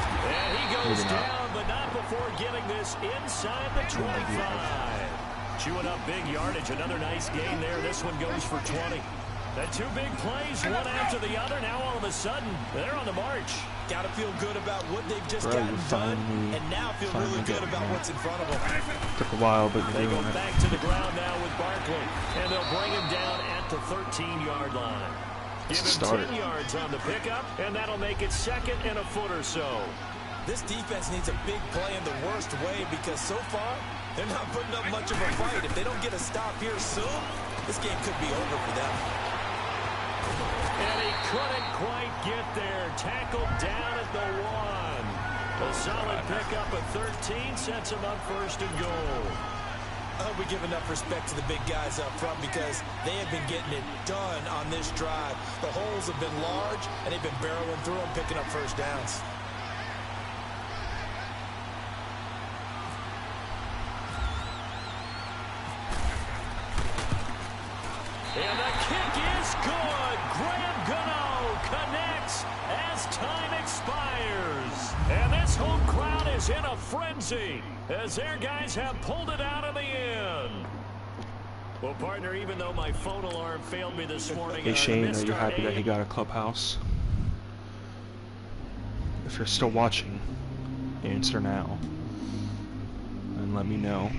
And he goes down, but not before getting this inside the 25. Chewing up big yardage. Another nice gain there. This one goes for 20. The two big plays, one after the other. Now all of a sudden, they're on the march. Got to feel good about what they've just gotten done, and now feel really good about what's in front of them. Took a while, but they go back to the ground now with Barkley, and they'll bring him down at the 13-yard line. Give him 10 yards on the pickup, and that'll make it second and a foot or so. This defense needs a big play in the worst way because so far, they're not putting up much of a fight. If they don't get a stop here soon, this game could be over for them. And he couldn't quite get there. Tackled down at the 1. A solid pickup of 13 sets him up first and goal. I hope we give enough respect to the big guys up front because they have been getting it done on this drive. The holes have been large, and they've been barreling through them, picking up first downs. And the kick is good. Graham Gano connects as time expires. And this home crowd is in a frenzy as their guys have pulled it out of the end. Well, partner, even though my phone alarm failed me this morning, hey Shane, are you happy that he got a clubhouse? If you're still watching, answer now and let me know.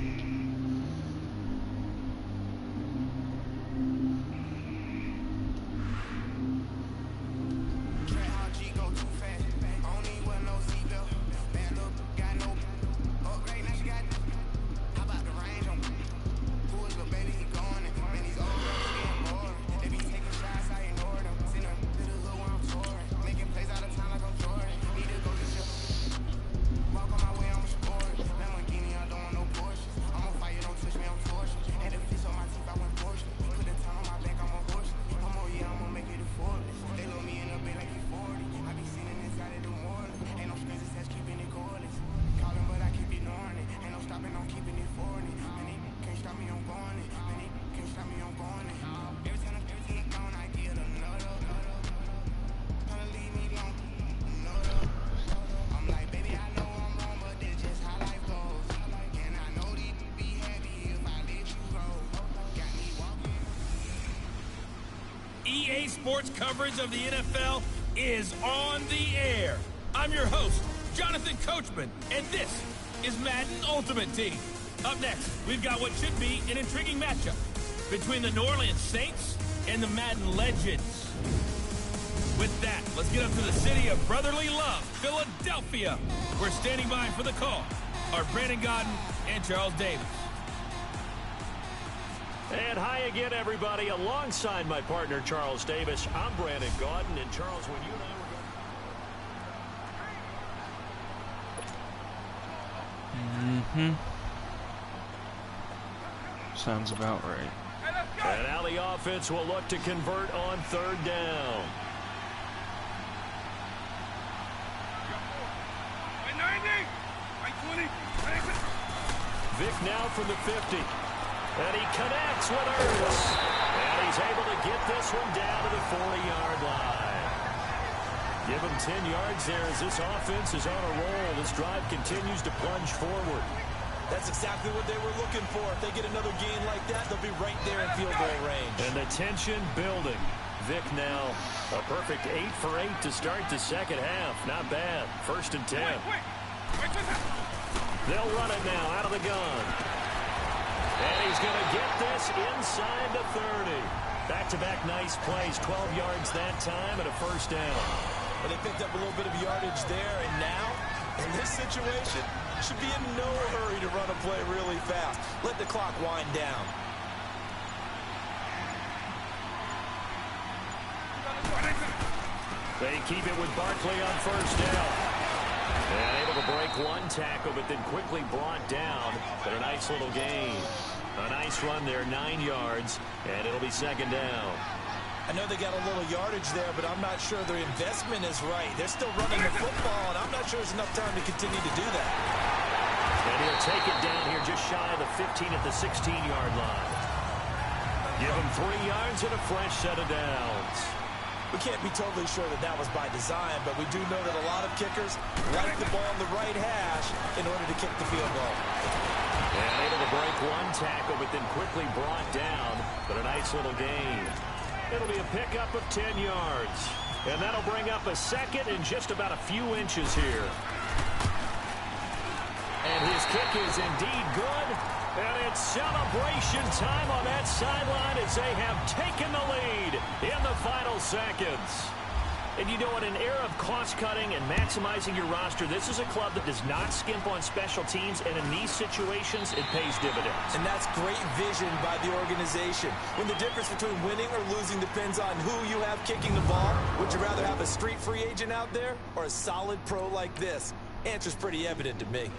Sports coverage of the NFL is on the air. I'm your host, Jonathan Coachman, and this is Madden Ultimate Team. Up next, we've got what should be an intriguing matchup between the New Orleans Saints and the Madden Legends. With that, let's get up to the city of brotherly love, Philadelphia. We're standing by for the call are Brandon Godden and Charles Davis. And hi again, everybody. Alongside my partner, Charles Davis, I'm Brandon Godden. And Charles, when you and I were Sounds about right. And now the offense will look to convert on third down. Vic now from the 50. And he connects with Ernst. And he's able to get this one down to the 40-yard line. Give him 10 yards there as this offense is on a roll. This drive continues to plunge forward. That's exactly what they were looking for. If they get another gain like that, they'll be right there in field goal range. And the tension building. Vic now a perfect 8 for 8 to start the second half. Not bad. 1st and 10. They'll run it now out of the gun. And he's going to get this inside the 30. Back-to-back nice plays. 12 yards that time and a 1st down. And they picked up a little bit of yardage there. And now, in this situation, should be in no hurry to run a play really fast. Let the clock wind down. They keep it with Barkley on 1st down. And able to break one tackle, but then quickly brought down. But a nice little gain. A nice run there, 9 yards, and it'll be 2nd down. I know they got a little yardage there, but I'm not sure their investment is right. They're still running the football, and I'm not sure there's enough time to continue to do that. And he'll take it down here just shy of the 15 at the 16-yard line. Give him 3 yards and a fresh set of downs. We can't be totally sure that that was by design, but we do know that a lot of kickers like the ball on the right hash in order to kick the field goal. And able to break one tackle, but then quickly brought down, but a nice little gain. It'll be a pickup of 10 yards. And that'll bring up a 2nd and just about a few inches here. And his kick is indeed good. And it's celebration time on that sideline as they have taken the lead in the final seconds. And you know, in an era of cost-cutting and maximizing your roster, this is a club that does not skimp on special teams, and in these situations, it pays dividends. And that's great vision by the organization. When the difference between winning or losing depends on who you have kicking the ball, would you rather have a street free agent out there or a solid pro like this? Answer's pretty evident to me.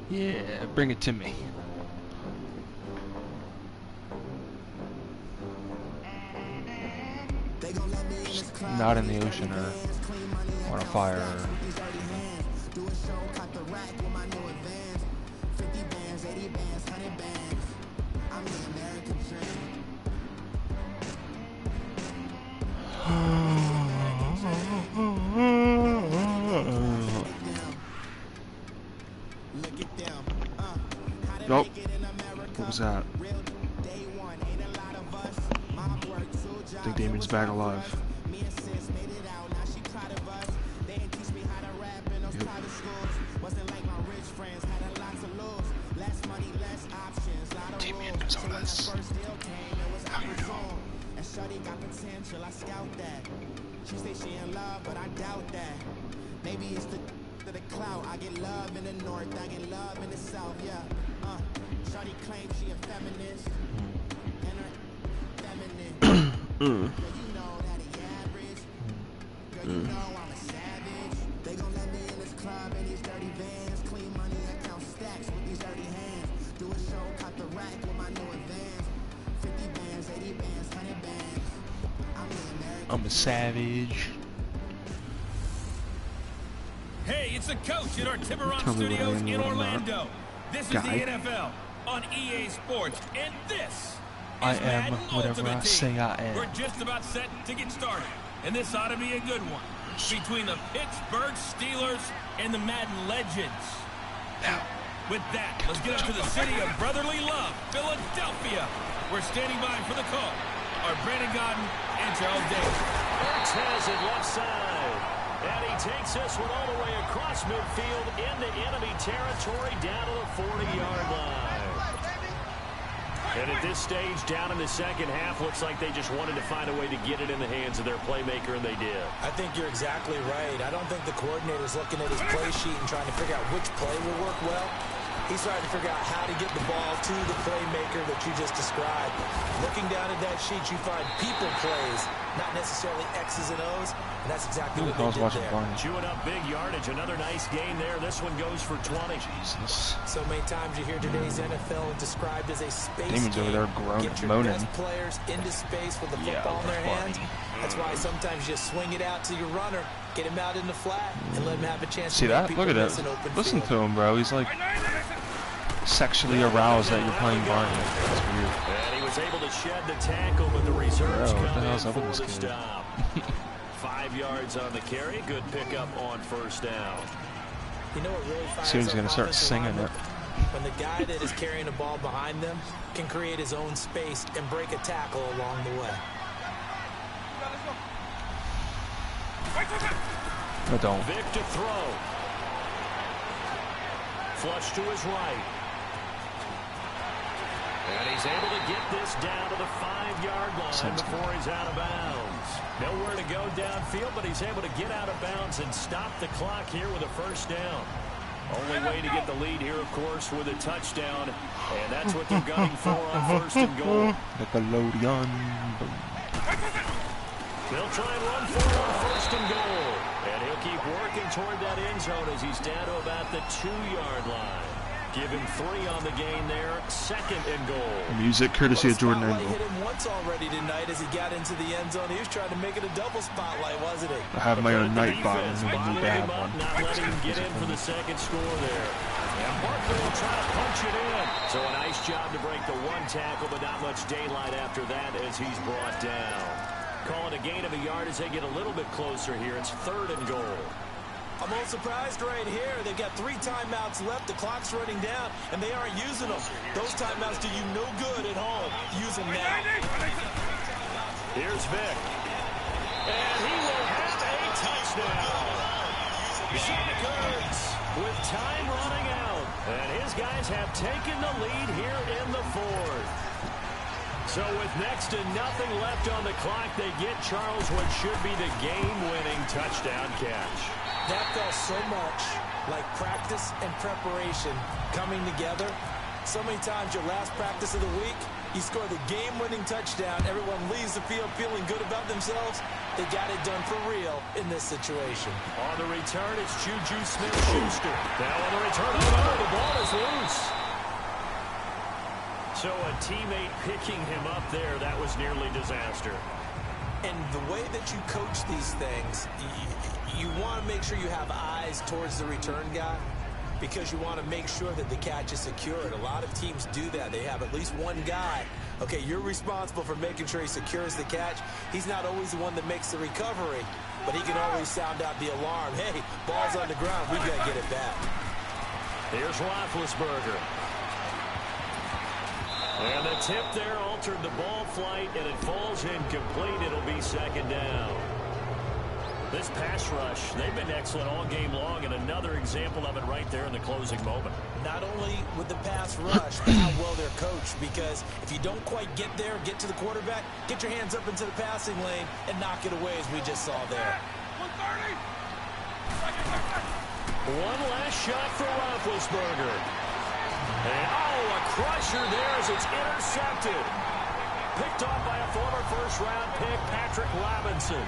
Yeah, bring it to me. Not in the ocean or on a fire. Nope. What was that? I think Damien's back alive. Yep. Damien knows all this. How you know? She say she in love, but I doubt that. Maybe it's the clout. I get love in the north, I get love in the south, yeah. Shawty claims she a feminist. And her feminine. Girl, you know that he average. Girl, you know I'm a savage. They gon' let me in this club in these dirty vans. Clean money, I count stacks with these dirty hands. Do a show, cut the rack with my new advance. 50 bands, 80 bands, 100 bands. I'm a savage. Hey, it's the coach at our Tiburon Studios in Orlando. This is the NFL on EA Sports, and this is Madden Ultimate Team. We're just about set to get started, and this ought to be a good one between the Pittsburgh Steelers and the Madden Legends. Now, With that, let's get up to the city of brotherly love, Philadelphia. We're standing by for the call. Are Brandon Godden and Charles Davis. Wentz has it left side. And he takes this one all the way across midfield into enemy territory down to the 40-yard line. And at this stage, down in the second half, looks like they just wanted to find a way to get it in the hands of their playmaker, and they did. I think you're exactly right. I don't think the coordinator's looking at his play sheet and trying to figure out which play will work well. He's trying to figure out how to get the ball to the playmaker that you just described. Looking down at that sheet, you find people plays, not necessarily X's and O's, and that's exactly what they did there. Chewing up big yardage. Another nice gain there. This one goes for 20. Jesus. So many times you hear today's NFL described as a space Damon's game. over there groaning, Get your moaning. best players into space with the football in their hands. That's why sometimes you just swing it out to your runner, get him out in the flat, and let him have a chance See to make that? people Look at miss that. an open Listen field. to him, bro. He's like sexually aroused that you're playing Barton. That's weird. And he was able to shed the tackle, but the reserves Bro, what the come in hell's up with for this the kid? stop. 5 yards on the carry. Good pickup on first down. You know what really fires Soon he's up gonna start offensive singing linemen? it. When the guy that is carrying the ball behind them can create his own space and break a tackle along the way. I don't. Vic to throw. Flush to his right. And he's able to get this down to the 5-yard line before he's out of bounds. Nowhere to go downfield, but he's able to get out of bounds and stop the clock here with a first down. Only way to get the lead here, of course, with a touchdown. And that's what they're gunning for on first and goal. Nickelodeon. They'll try and run for it on first and goal. And he'll keep working toward that end zone as he's down to about the 2-yard line. Give him 3 on the gain there. Second and goal. Music courtesy of Jordan Spotlight Engel. hit him once already tonight as he got into the end zone. He was trying to make it a double spotlight, wasn't he? I have my own night bot Defense and bottling need to have him up, one. not letting him get in for the second score there. And Barkley will try to punch it in. So a nice job to break the 1 tackle, but not much daylight after that as he's brought down. Calling a gain of a yard as they get a little bit closer here. It's 3rd and goal. I'm all surprised right here. They've got 3 timeouts left. The clock's running down, and they aren't using them. Those timeouts do you no good at home. Use them now. Here's Vic. And he will have a touchdown. Zach Ertz with time running out. And his guys have taken the lead here in the 4th. So with next to nothing left on the clock, they get Charles what should be the game-winning touchdown catch. That felt so much like practice and preparation coming together. So many times your last practice of the week, you score the game-winning touchdown. Everyone leaves the field feeling good about themselves. They got it done for real in this situation. On the return, it's Juju Smith-Schuster. Now on the return, the ball is loose. So a teammate picking him up there, that was nearly disaster. And the way that you coach these things, you want to make sure you have eyes towards the return guy because you want to make sure that the catch is secured. A lot of teams do that. They have at least one guy. Okay, you're responsible for making sure he secures the catch. He's not always the one that makes the recovery, but he can always sound out the alarm. Hey, ball's on the ground. We've got to get it back. Here's Roethlisberger. And the tip there altered the ball flight, and it falls incomplete. It'll be 2nd down. This pass rush, they've been excellent all game long, and another example of it right there in the closing moment. Not only with the pass rush, but how well they're coached, because if you don't quite get there, get to the quarterback, get your hands up into the passing lane and knock it away as we just saw there. One last shot for Roethlisberger. And, a crusher there as it's intercepted. Picked off by a former first-round pick, Patrick Robinson.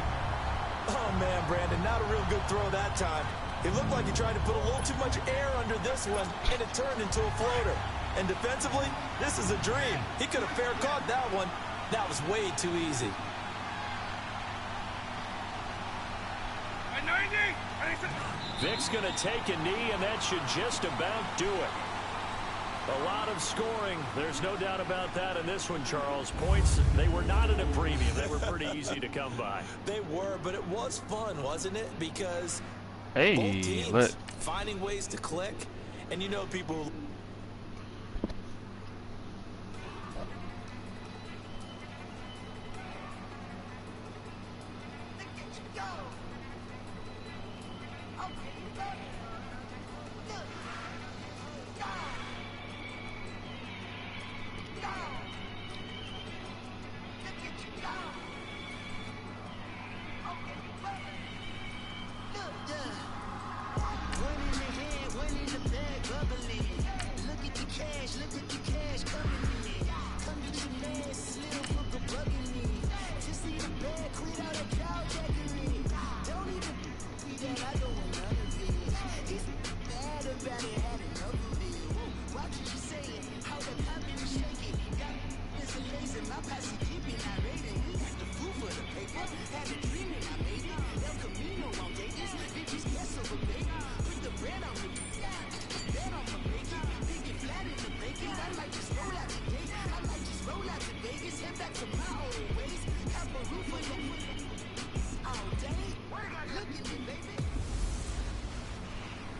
Oh, man, Brandon, not a real good throw that time. It looked like he tried to put a little too much air under this one, and it turned into a floater. And defensively, this is a dream. He could have fair caught that one. That was way too easy. Vic's going to take a knee, and that should just about do it. A lot of scoring. There's no doubt about that in this one, Charles. Points, they were not at a premium. They were pretty easy to come by. They were, but it was fun, wasn't it? Because Hey, both teams lit. finding ways to click. And you know people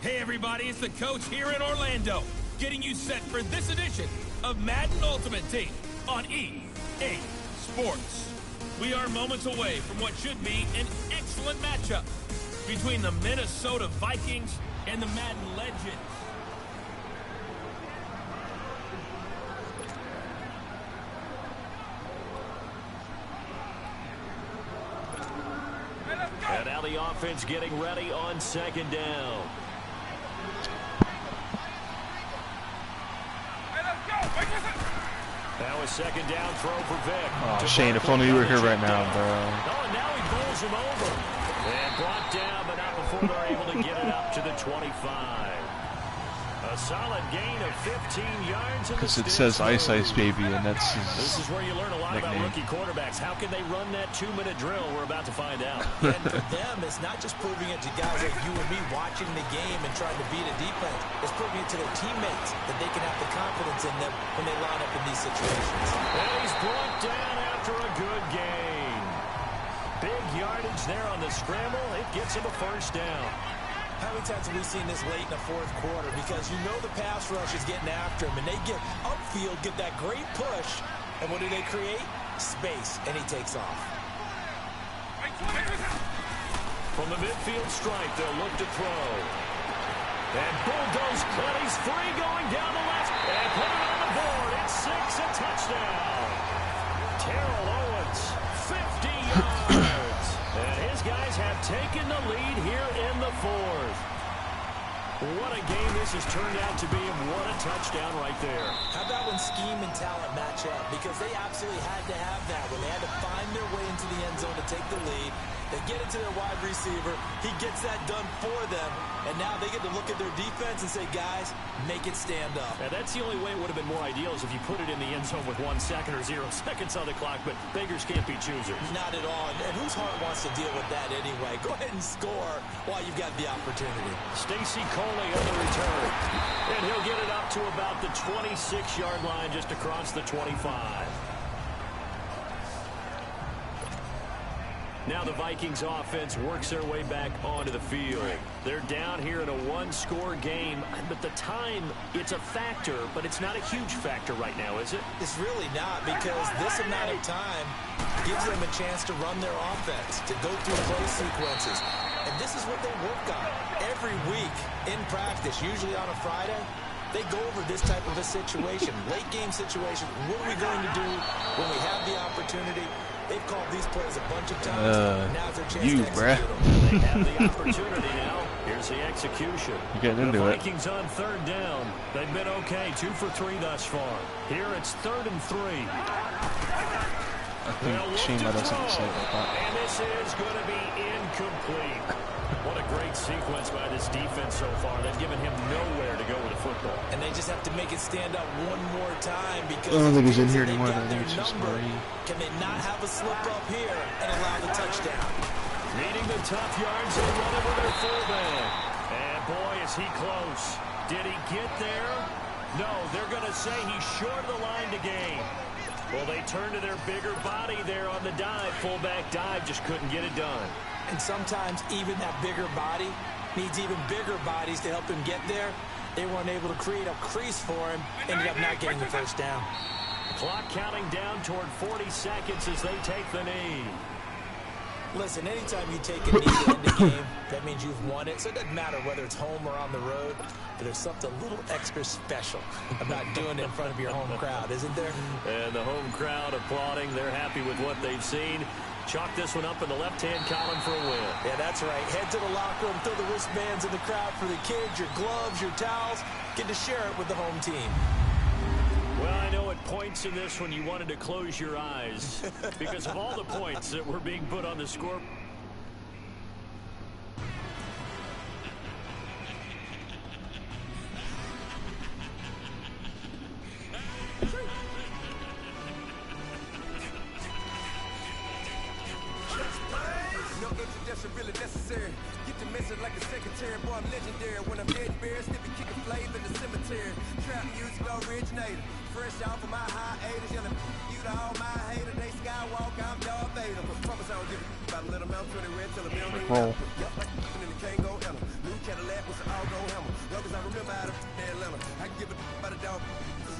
Hey everybody, it's the coach here in Orlando, getting you set for this edition of Madden Ultimate Team on EA Sports. We are moments away from what should be an excellent matchup between the Minnesota Vikings and the Madden Legends. And now the offense getting ready on second down. Now a second down throw for Vic. Oh, Shane, if only you were here right now, bro. Oh, and now he bowls him over. And brought down, but not before they're able to get it up to the 25. A solid gain of 15 yards. Because it says Ice Ice Baby, and that's his This is where you learn a lot nickname. about rookie quarterbacks. How can they run that 2-minute drill? We're about to find out. And for them, it's not just proving it to guys like you and me watching the game and trying to beat a defense. It's proving it to their teammates that they can have the confidence in them when they line up in these situations. And he's brought down after a good gain. Big yardage there on the scramble. It gets him a first down. How many times have we seen this late in the fourth quarter? Because you know the pass rush is getting after him, and they get upfield, get that great push, and what do they create? Space, and he takes off. From the midfield stripe, they'll look to throw. And bulldoze Cuddy's free going down the left. And put it on the board. It's 6, a touchdown. Terrell Owens, 50 yards. And his guys have taken the lead here in the fourth. What a game this has turned out to be, and what a touchdown right there. How about when scheme and talent match up? Because they absolutely had to have that when they had to find their way into the end zone to take the lead. They get it to their wide receiver. He gets that done for them. And now they get to look at their defense and say, guys, make it stand up. And that's the only way it would have been more ideal is if you put it in the end zone with 1 second or 0 seconds on the clock. But beggars can't be choosers. Not at all. And whose heart wants to deal with that anyway? Go ahead and score while you've got the opportunity. Stacey Coley on the return. And he'll get it up to about the 26-yard line just across the 25. Now the Vikings offense works their way back onto the field. They're down here in a one-score game, but the time, it's a factor, but it's not a huge factor right now, is it? It's really not, because this amount of time gives them a chance to run their offense, to go through play sequences. And this is what they work on every week in practice, usually on a Friday. They go over this type of a situation, late game situation. What are we going to do when we have the opportunity? They've called these plays a bunch of times. Now's their chance to execute them. They have the opportunity now. Here's the execution. You're getting into the it. Vikings on third down. They've been okay, 2 for 3 thus far. Here it's 3rd and 3. I think Shane might have something to say about that. And this is going to be incomplete. What a great sequence by this defense so far. They've given him nowhere to go with the football. And they just have to make it stand up one more time, because I don't think he's in here they've anymore. got I think it's their just number. Marie. Can they not have a slip up here and allow the touchdown? Needing the tough yards, they run it with their fullback. And boy, is he close. Did he get there? No, they're going to say he's short of the line to gain. Well, they turn to their bigger body there on the dive. Fullback dive, just couldn't get it done. And sometimes even that bigger body needs even bigger bodies to help him get there. They weren't able to create a crease for him. Ended up not getting the first down. Clock counting down toward 40 seconds as they take the knee. Listen, anytime you take a knee to end a game, that means you've won it. So it doesn't matter whether it's home or on the road, but there's something a little extra special about doing it in front of your home crowd, isn't there? And the home crowd applauding. They're happy with what they've seen. Chalk this one up in the left-hand column for a win. Yeah, that's right. Head to the locker room, throw the wristbands in the crowd for the kids, your gloves, your towels. Get to share it with the home team. Well, I know at points in this when you wanted to close your eyes because of all the points that were being put on the score. No introduction really necessary. Get the message like a secretary. Boy, I'm legendary. When I'm dead and buried, still be kicking flavor in the cemetery. Trap music originator. Fresh off of my hiatus. Yelling you to all my haters. They skywalk, I'm Darth Vader. Promise I don't give a about a little amount. 20 red till a million. Yup, like in the Kango Ella. New Cadillac with an all-go hammer. Long as I remember how to Atlanta. I can give a about a dog.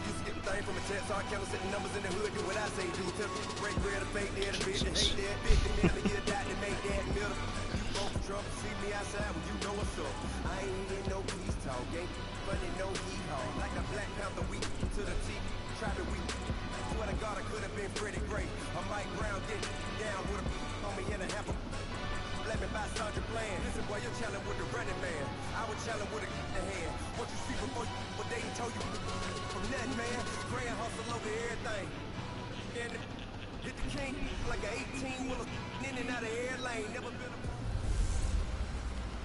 Used to get the thing from a test. So I count setting numbers in the hood. Do what I say do. Tell me break bread or fake dead. A bitch that hate that. 50 million year die to make that middle. You vote for Trump. See me outside when you know what's up. I ain't in no peace talk. Ain't funny, no hee-haw. Like a Black Panther week to the teeth. Trap it week. Swear to God, I could have been Freddie Gray. I'm Mike Brown getting down with a on me and a half a. Let me buy Sandra playing. Listen, boy, you're challenging with the running man. I would challenge with a hand. What you see before you, what they told you from nothing, man. Grand hustle over everything. And hit the king like an 18-wheeler in and out of air lane. Never been a.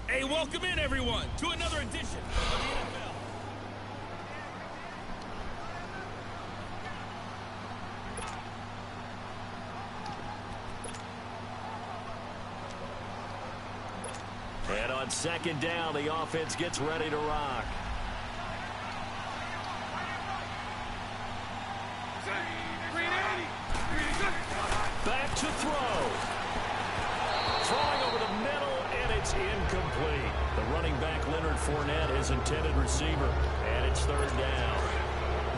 Hey, welcome in, everyone, to another edition of the NFL. And on second down, the offense gets ready to rock. Back to throw. Throwing over the middle, and it's incomplete. The running back, Leonard Fournette, his intended receiver, and it's third down.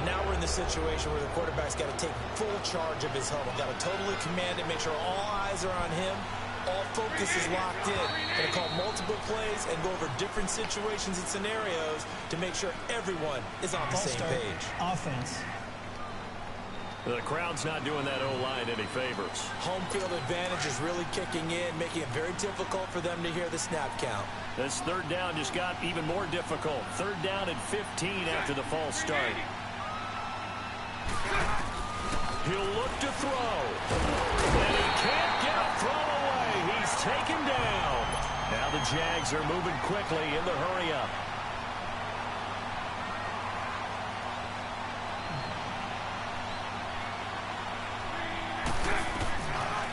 Now we're in the situation where the quarterback's got to take full charge of his huddle. Got to totally command it, make sure all eyes are on him. All focus is locked in. Going to call multiple plays and go over different situations and scenarios to make sure everyone is on the same page. Offense. The crowd's not doing that O-line any favors. Home field advantage is really kicking in, making it very difficult for them to hear the snap count. This third down just got even more difficult. Third down and 15 after the false start. He'll look to throw. And he can't get a throw away. He's taken down. Now the Jags are moving quickly in the hurry-up.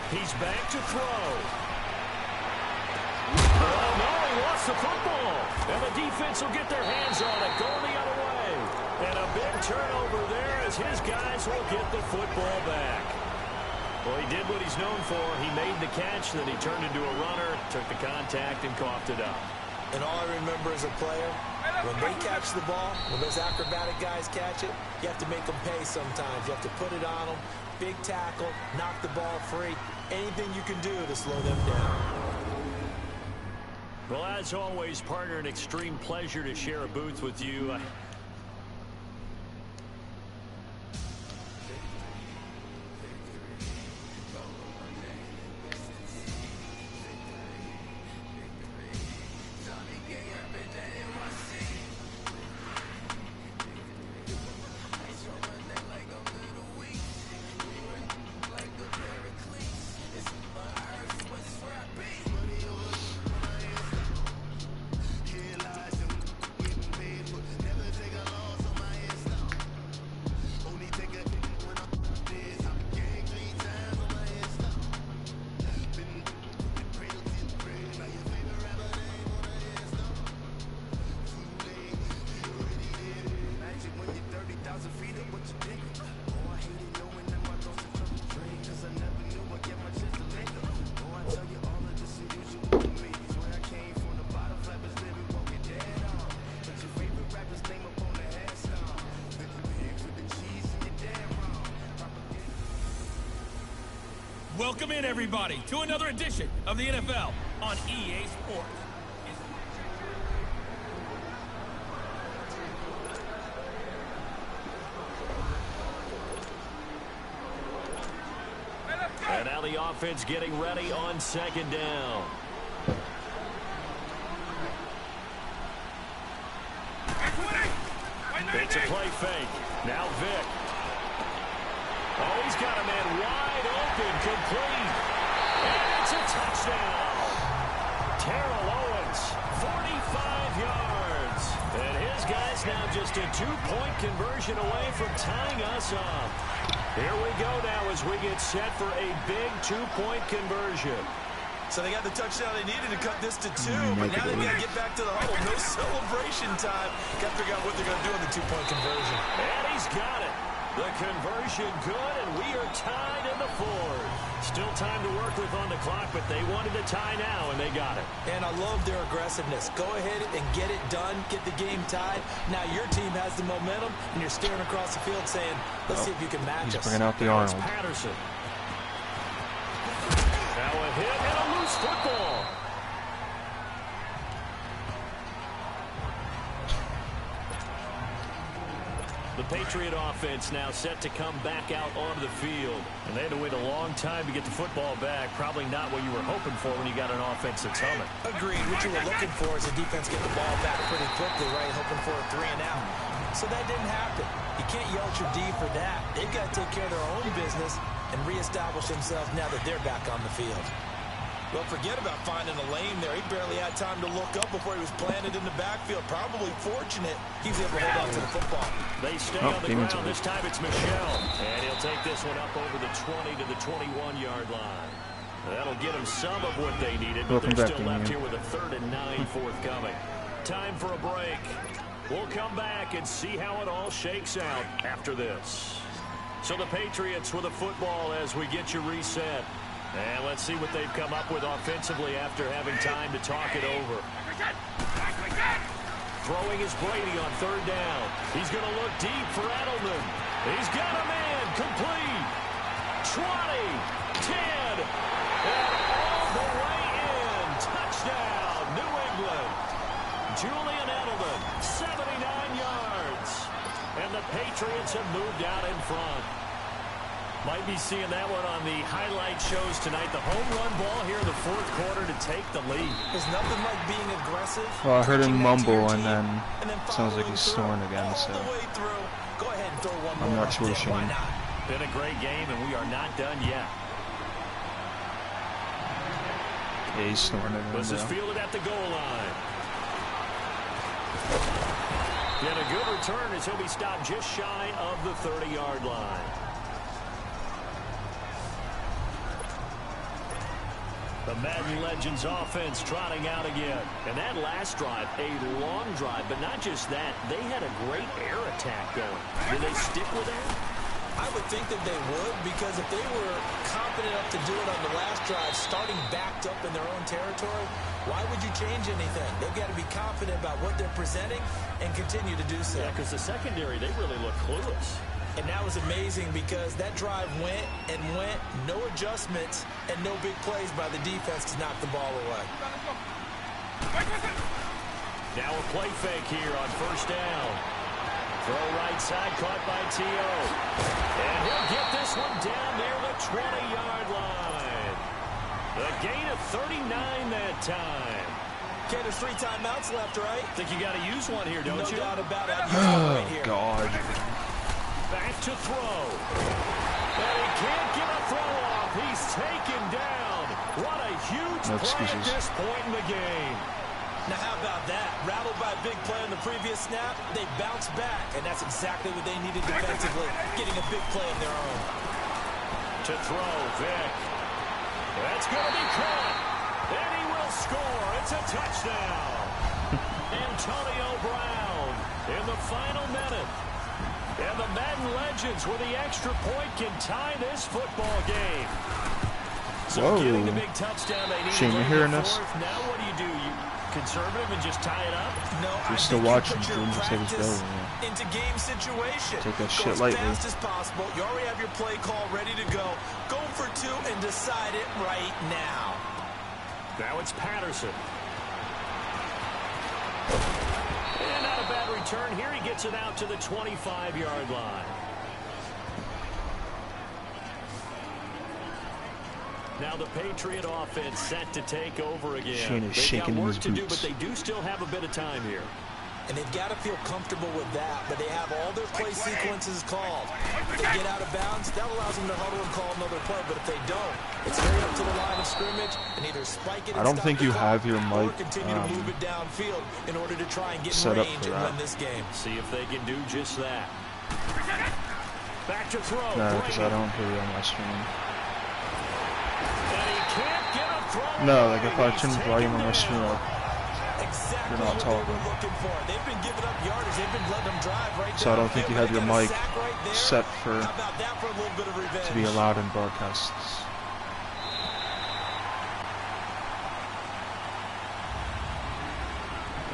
He's back to throw. Oh, no, he lost the football. And the defense will get their hands on it, going the other way. And a big turnover there as his guys will get the football back. Well, he did what he's known for. He made the catch, then he turned into a runner, took the contact, and coughed it up. And all I remember as a player, when they catch the ball, when those acrobatic guys catch it, you have to make them pay sometimes. You have to put it on them. Big tackle, knock the ball free. Anything you can do to slow them down. Well, as always, partner, an extreme pleasure to share a booth with you. Welcome in, everybody, to another edition of the NFL on EA Sports. And now the offense getting ready on second down. It's a play fake. Now Vic. Oh, he's got a man wide open, complete. And it's a touchdown. Terrell Owens, 45 yards. And his guy's now just a two-point conversion away from tying us up. Here we go now as we get set for a big two-point conversion. So they got the touchdown they needed to cut this to 2, but now they got to get back to the huddle. No celebration time. Got to figure out what they're going to do on the two-point conversion. And he's got it. The conversion good, and we are tied in the fourth. Still time to work with on the clock, but they wanted to tie now, and they got it. And I love their aggressiveness. Go ahead and get it done, get the game tied. Now your team has the momentum, and you're staring across the field saying, let's see if you can match us. He's bringing out the Arnold. Patterson. Now a hit and a loose football. The Patriot offense now set to come back out onto the field. And they had to wait a long time to get the football back. Probably not what you were hoping for when you got an offense that's humming. Agreed. What you were looking for is a defense get the ball back pretty quickly, right? Hoping for a 3 and out. So that didn't happen. You can't yell at your D for that. They've got to take care of their own business and reestablish themselves now that they're back on the field. Well, forget about finding a lane there. He barely had time to look up before he was planted in the backfield. Probably fortunate he was able to hold on to the football. They stay on the ground. This time it's Michel. And he'll take this one up over the 20 to the 21-yard line. That'll get them some of what they needed, but they're still left here with a 3rd and 9 forthcoming. Time for a break. We'll come back and see how it all shakes out after this. So the Patriots with a football as we get you reset. And let's see what they've come up with offensively after having time to talk it over. Throwing is Brady on 3rd down. He's going to look deep for Edelman. He's got a man complete. 20, 10, and all the way in. Touchdown, New England. Julian Edelman, 79 yards. And the Patriots have moved out in front. Might be seeing that one on the highlight shows tonight. The home run ball here in the 4th quarter to take the lead. There's nothing like being aggressive. Well, I heard him mumble, and then sounds like he's snoring again, so Go ahead and throw one I'm not sure, Shane. Been a great game, and we are not done yet. Yeah, he's snoring again. This is fielded at the goal line. And a good return as he'll be stopped just shy of the 30-yard line. The Madden Legends offense trotting out again. And that last drive, a long drive, but not just that. They had a great air attack going. Did they stick with that? I would think that they would, because if they were confident enough to do it on the last drive, starting backed up in their own territory, why would you change anything? They've got to be confident about what they're presenting and continue to do so. Yeah, because the secondary, they really look clueless. And that was amazing because that drive went and went, no adjustments, and no big plays by the defense to knock the ball away. Now a play fake here on 1st down. Throw right side, caught by T.O. And he'll get this one down near the 20-yard line. The gain of 39 that time. Okay, there's 3 timeouts left, right? Think you got to use one here, don't you? No doubt about it. Right here. God. Back to throw. And he can't get a throw off. He's taken down. What a huge play at this point in the game. Now, how about that? Rattled by a big play on the previous snap, they bounced back, and that's exactly what they needed defensively, getting a big play of their own. To throw, Vic. That's going to be caught. And he will score. It's a touchdown. Antonio Brown in the final minute. And the Madden Legends with the extra point can tie this football game. So getting the big touchdown they need. Shane, you hearing this? Now what do? You conservative and just tie it up? No, If you're still watching, Dream just take his go. into game situation. Take that Go shit as lightly. fast as possible. You already have your play call ready to go. Go for 2 and decide it right now. Now it's Patterson. And not a bad return here. He gets it out to the 25-yard line. Now the Patriot offense set to take over again. Shane is They've shaking got in work his to do, boots. but they do still have a bit of time here. And they've got to feel comfortable with that, but they have all their play sequences called. If they get out of bounds, that allows them to huddle and call another play, but if they don't, it's straight up to the line of scrimmage and either spike it and I don't stop think the you clock, have your or mic continue to move it downfield in order to try and get in set up range for and that. win this game. See if they can do just that. Back to throw. No, because I don't hear you on my stream. And he can't get a throw. No, like if I turn the Taken volume on my down. stream up, Exactly you're not what talking. they were looking for. They've been giving up yardage. They've been letting them drive right So I don't think you have your mic right set for How about that for a little bit of revenge? to be allowed in broadcasts.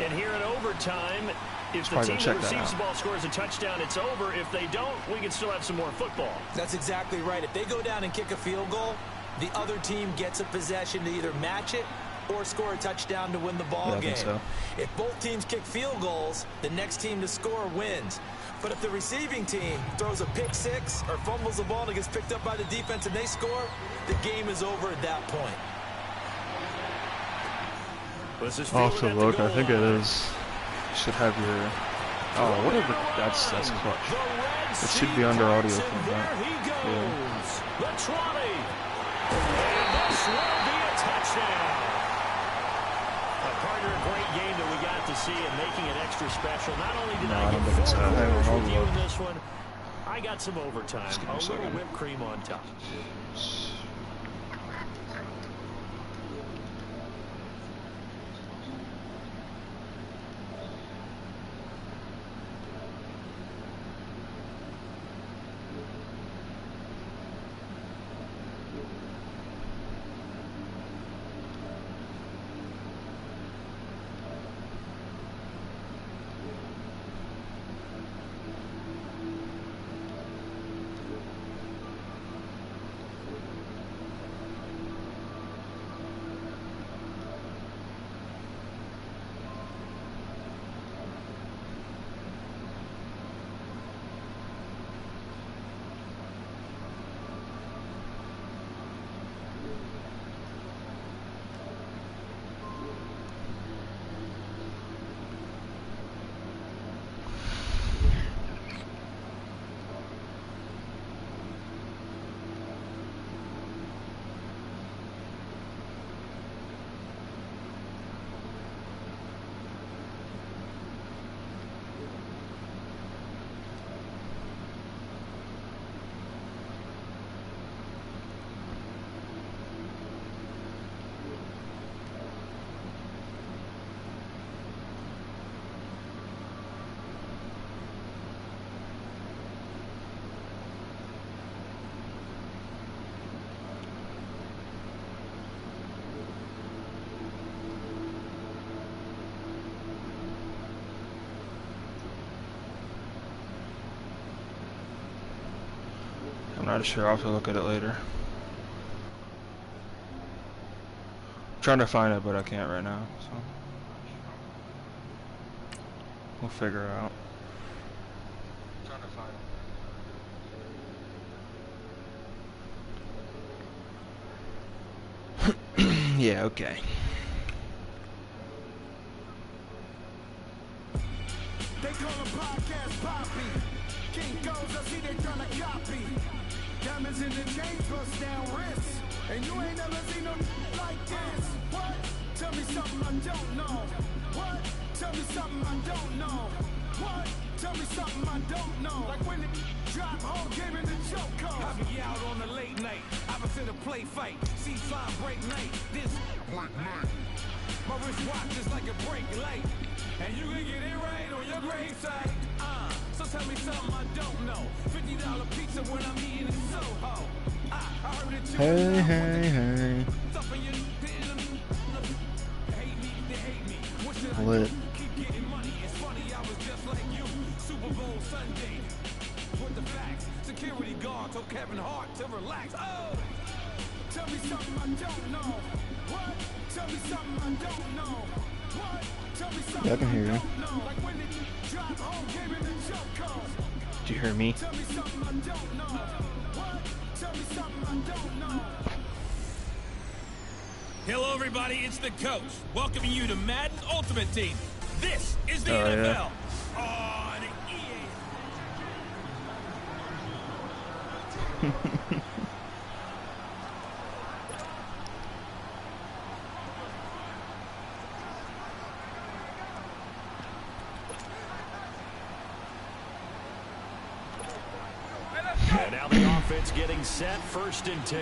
And here in overtime, if the probably team gonna check that that receives out. the ball scores a touchdown, it's over. If they don't, we can still have some more football. That's exactly right. If they go down and kick a field goal, the other team gets a possession to either match it or score a touchdown to win the ball Yeah, I game. think so. If both teams kick field goals, the next team to score wins. But if the receiving team throws a pick six or fumbles the ball and it gets picked up by the defense and they score, the game is over at that point. This is I'll have to fielded at the look. I goal think it line. is. You should have your. Oh, whatever. That's clutch. It should be under audio And from there that. he goes. Yeah. The trolley. And this will be a touchdown. A partner, a great game that we got to see and making it extra special. Not only did No, I I don't get think it's 4 hang on, quarters I'll with you look. in this one, I got some overtime. Just give me A a little second. whipped cream on top. I'm not sure. I'll have to look at it later. I'm trying to find it, but I can't right now. So we'll figure it out. Yeah. Okay. They call him Podcast Poppy. King goes, I see they tryna copy. Diamonds in the chain, bust down wrists. And you ain't never seen no like this. What? Tell me something I don't know. What? Tell me something I don't know. What? Tell me something I don't know. Like when it drop home, came in the choke code. I be out on the late night, opposite of play fight. See fly break night. This black man. My wrist watch is like a brake light. And you can get it right on your gravesite. So tell me something I don't know. $50 pizza when I'm eating in Soho. I heard that you Hey, hey, hey. Stuff in your hate me, they hate me. Lit. Keep getting money. It's funny, I was just like you. Super Bowl Sunday. With the facts, security guard told Kevin Hart to relax. Oh, tell me something I don't know. What? Tell me something I don't know. What? Tell me something Yeah, I can hear you. don't know. Like when they drive home, came in the choke code. Did you hear me? Tell me something I don't know. What? Tell me something I don't know. Hello, everybody. It's the coach welcoming you to Madden Ultimate Team. This is the Oh, NFL yeah. on EA. And now the offense getting set, 1st and 10.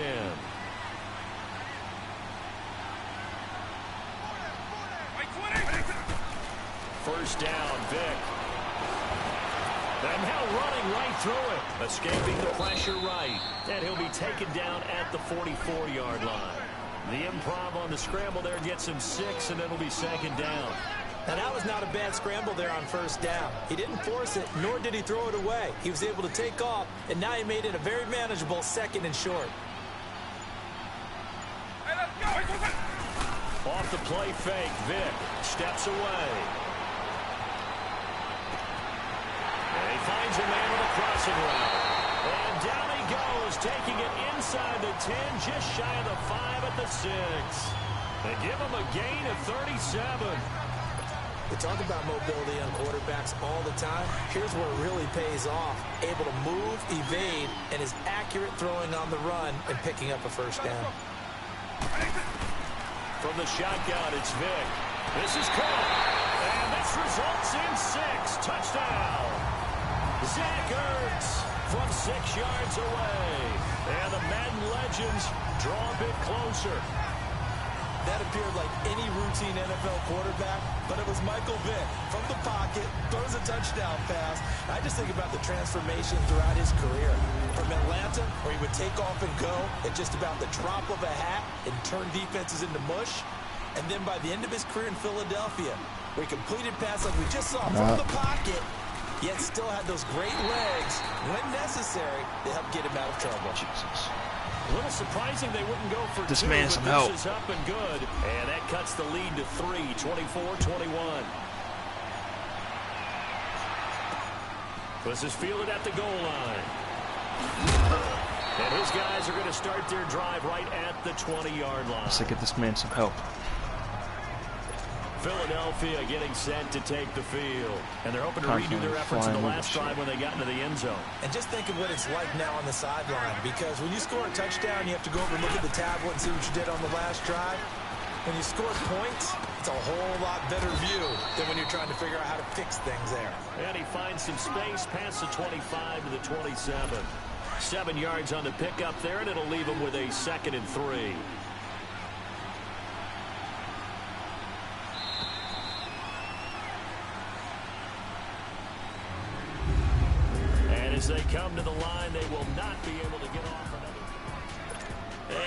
First down, Vic. And now running right through it. Escaping the pressure right. And he'll be taken down at the 44-yard line. The improv on the scramble there gets him 6, and it'll be 2nd down. And that was not a bad scramble there on 1st down. He didn't force it, nor did he throw it away. He was able to take off, and now he made it a very manageable 2nd and short. Off the play fake, Vic steps away. And he finds a man with a crossing route. And down he goes, taking it inside the 10, just shy of the 5 at the 6. They give him a gain of 37. We talk about mobility on quarterbacks all the time. Here's where it really pays off. Able to move, evade, and is accurate throwing on the run and picking up a 1st down. From the shotgun, it's Vic. This is caught. And this results in 6. Touchdown. Zach Ertz from 6 yards away. And the Madden legends draw a bit closer. That appeared like any routine NFL quarterback, but it was Michael Vick from the pocket, throws a touchdown pass. I just think about the transformation throughout his career. From Atlanta, where he would take off and go at just about the drop of a hat and turn defenses into mush. And then by the end of his career in Philadelphia, where he completed passes like we just saw from the pocket, yet still had those great legs, when necessary, to help get him out of trouble. Jesus. A little surprising they wouldn't go for This 2, man but some this help. is up and good. And that cuts the lead to 3, 24-21. This is fielded at the goal line. And his guys are going to start their drive right at the 20-yard line. Let's get this man some help. Philadelphia getting set to take the field. And they're hoping to redo their efforts in the last drive when they got into the end zone. And just think of what it's like now on the sideline, because when you score a touchdown, you have to go over and look at the tablet and see what you did on the last drive. When you score points, it's a whole lot better view than when you're trying to figure out how to fix things there. And he finds some space past the 25 to the 27. 7 yards on the pickup there, and it'll leave him with a 2nd and 3. As they come to the line, they will not be able to get off another.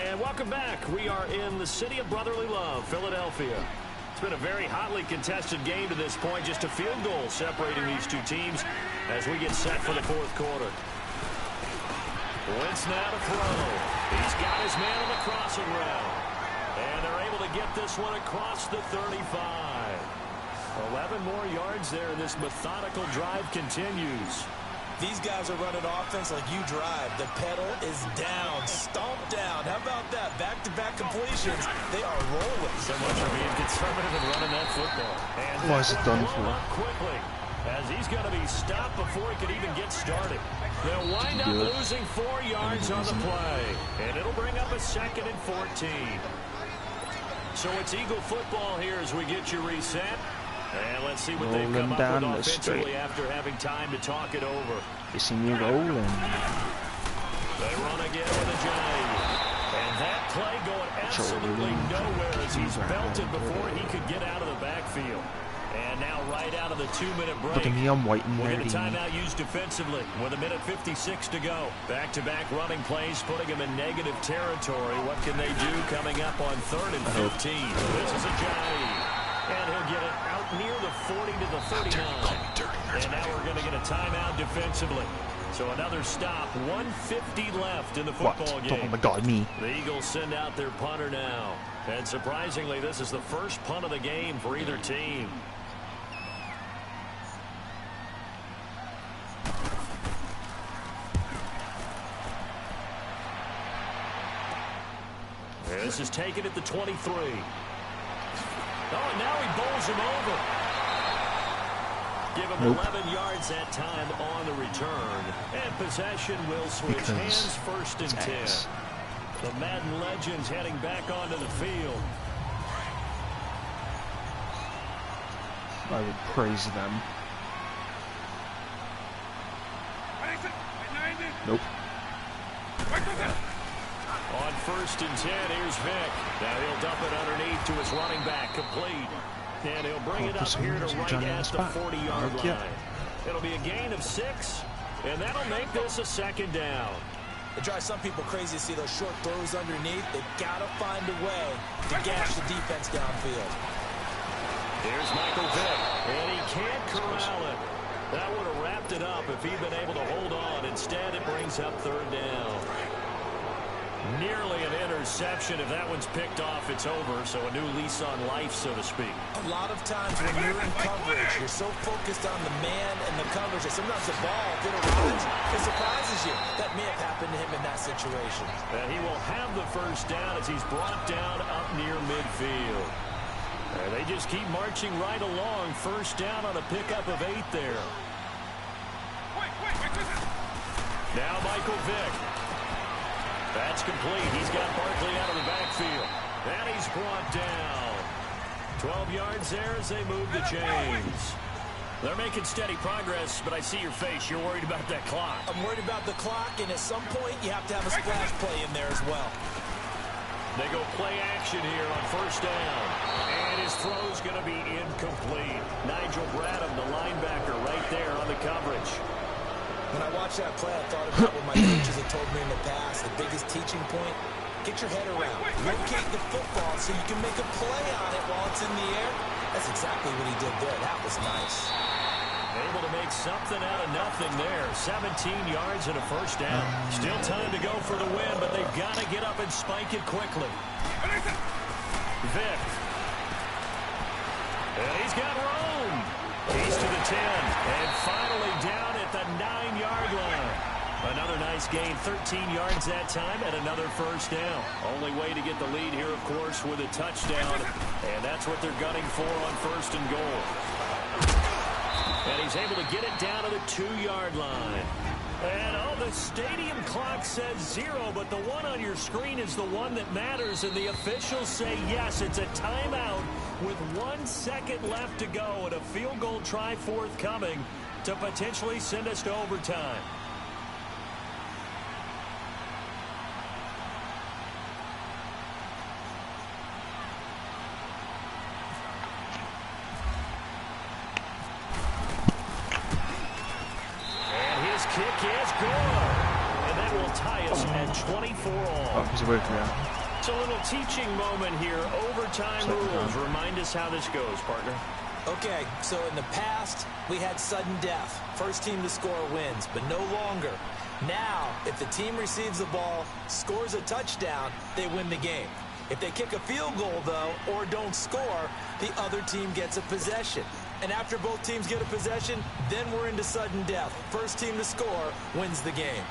And welcome back. We are in the city of brotherly love, Philadelphia. It's been a very hotly contested game to this point. Just a field goal separating these two teams as we get set for the 4th quarter. Wentz now to throw. He's got his man on the crossing route. And they're able to get this one across the 35. 11 more yards there, and this methodical drive continues. These guys are running offense like you drive. The pedal is down, stomped down. How about that? Back-to-back completions. They are rolling. So much for being conservative and running that football. And Why is it done for? Up quickly, as he's going to be stopped before he could even get started. They'll wind up losing 4 yards on the play. And it'll bring up a 2nd and 14. So it's Eagle football here as we get you reset. And let's see what they've come up with offensively after having time to talk it over. They see me rolling. They run again with a jive. And that play going absolutely nowhere as he's belted before he could get out of the backfield. And now right out of the 2-minute break. Look at me, I'm white and we'll ready. get a timeout used defensively with a minute 56 to go. Back-to-back running plays putting him in negative territory. What can they do coming up on 3rd and 15? This is a jive. And he'll get it out start near the 40 to the 39. And now we're going to get a timeout defensively. So another stop, 150 left in the football game. Oh my God, me. The Eagles send out their punter now. And surprisingly, this is the first punt of the game for either team. This is taken at the 23. Oh, and now he bowls him over. Give him 11 yards that time on the return. And possession will switch hands, first and 10. The Madden legends heading back onto the field. I would praise them. Nope. On first and 10, here's Vick. Now he'll dump it underneath to his running back, complete. And he'll bring it up here to right at the 40-yard line. It'll be a gain of 6, and that'll make this a second down. It drives some people crazy to see those short throws underneath. They've got to find a way to gash the defense downfield. Here's Michael Vick, and he can't corral it. That would have wrapped it up if he'd been able to hold on. Instead, it brings up third down. Nearly an interception. If that one's picked off, it's over. So a new lease on life, so to speak. A lot of times when you're in coverage, you're so focused on the man and the coverage that sometimes the ball, if it arrives, it surprises you. That may have happened to him in that situation. And he will have the first down as he's brought down up near midfield. And they just keep marching right along. First down on a pickup of 8 there. Now Michael Vick. That's complete. He's got Barkley out of the backfield. And he's brought down. 12 yards there as they move the chains. They're making steady progress, but I see your face. You're worried about that clock. I'm worried about the clock, and at some point you have to have a splash play in there as well. They go play action here on first down. And his throw's going to be incomplete. Nigel Bradham, the linebacker, right there on the coverage. When I watched that play, I thought about what my coaches had told me in the past. The biggest teaching point, get your head around. Locate the football so you can make a play on it while it's in the air. That's exactly what he did there. That was nice. Able to make something out of nothing there. 17 yards and a first down. Still time to go for the win, but they've got to get up and spike it quickly. Vick. And he's got room. He's to the 10. And finally down at the 9-yard line. Another nice gain, 13 yards that time, and another first down. Only way to get the lead here, of course, with a touchdown. And that's what they're gunning for on first and goal. And he's able to get it down to the 2-yard line. And, oh, the stadium clock says 0, but the one on your screen is the one that matters. And the officials say, yes, it's a timeout with 1 second left to go and a field goal try forthcoming to potentially send us to overtime. Kick is good. And that will tie us at 24 all. Oh, he's away from you. It's a little teaching moment here. Overtime rules. Remind us how this goes, partner. Okay, so in the past, we had sudden death. First team to score wins, but no longer. Now, if the team receives the ball, scores a touchdown, they win the game. If they kick a field goal, though, or don't score, the other team gets a possession. And after both teams get a possession, then we're into sudden death. First team to score wins the game.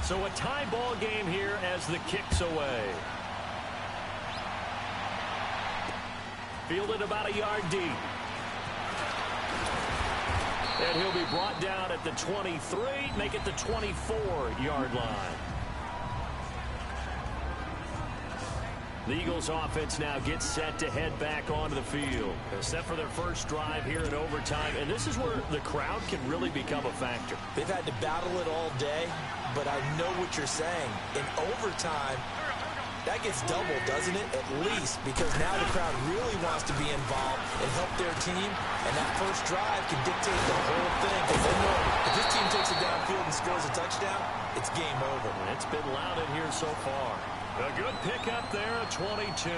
So a tie ball game here as the kick's away. Fielded about a yard deep. And he'll be brought down at the 23, make it the 24-yard line. The Eagles offense now gets set to head back onto the field. They're set for their first drive here in overtime, and this is where the crowd can really become a factor. They've had to battle it all day, but I know what you're saying. In overtime, that gets doubled, doesn't it? At least, because now the crowd really wants to be involved and help their team, and that first drive can dictate the whole thing, because they know if this team takes it downfield and scores a touchdown, it's game over. It's been loud in here so far. A good pickup there, 22.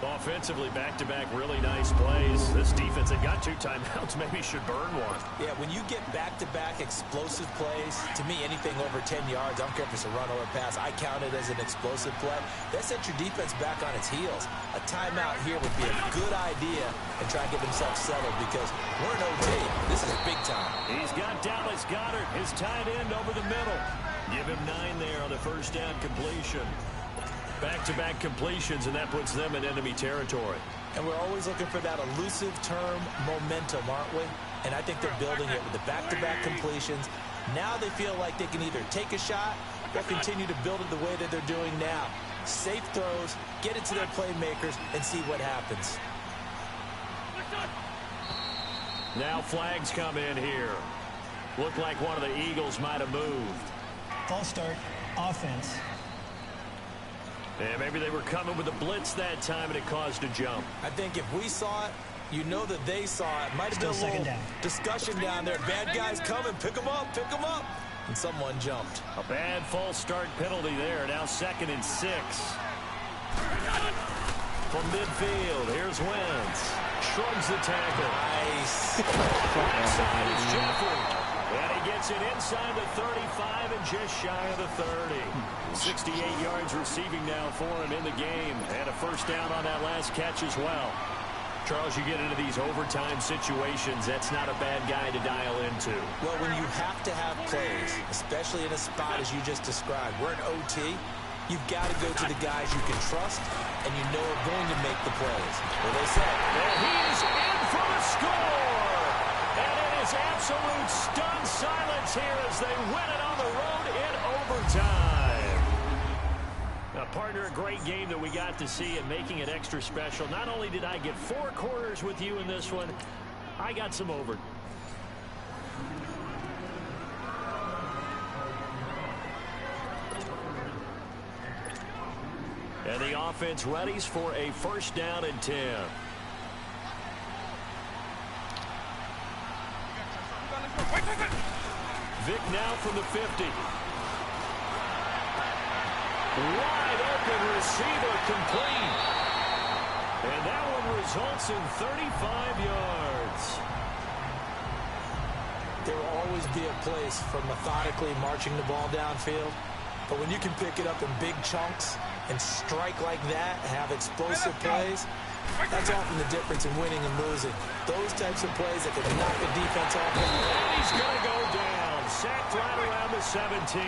Offensively, back-to-back really nice plays. This defense, they got 2 timeouts, maybe should burn one. Yeah, when you get back-to-back explosive plays, to me, anything over 10 yards, I don't care if it's a run or a pass, I count it as an explosive play. That sets your defense back on its heels. A timeout here would be a good idea and try and get themselves settled because we're in OT. This is big time. He's got Dallas Goedert, his tight end, over the middle. Give him 9 there on the first down completion. Back-to-back completions, and that puts them in enemy territory. And we're always looking for that elusive term momentum, aren't we? And I think they're building it with the back-to-back completions. Now they feel like they can either take a shot or continue to build it the way that they're doing now. Safe throws, get it to their playmakers, and see what happens. Now flags come in here. Looked like one of the Eagles might have moved. False start, offense. Yeah, maybe they were coming with a blitz that time and it caused a jump. I think if we saw it, you know that they saw it. Might have been a little discussion down there. Bad guys coming. Pick them up. Pick them up. And someone jumped. A bad false start penalty there. Now 2nd and 6. From midfield, here's Wentz. Shrugs the tackle. Nice. Inside is Jeffrey. And he gets it inside the 35 and just shy of the 30. 68 yards receiving now for him in the game. And a first down on that last catch as well. Charles, you get into these overtime situations, that's not a bad guy to dial into. Well, when you have to have plays, especially in a spot as you just described, we're in OT, you've got to go to the guys you can trust and you know are going to make the plays. Well, they said, and he is in for the score! And it is absolute stunned silence here as they win it on the road in overtime. Now, partner, a great game that we got to see and making it extra special. Not only did I get 4 quarters with you in this one, I got some over. And the offense readies for a first down and 10. Vic now from the 50. Wide open receiver complete. And that one results in 35 yards. There will always be a place for methodically marching the ball downfield. But when you can pick it up in big chunks and strike like that, have explosive plays, that's often the difference in winning and losing. Those types of plays that can knock a defense off. And he's going to go down. Sacked right around the 17.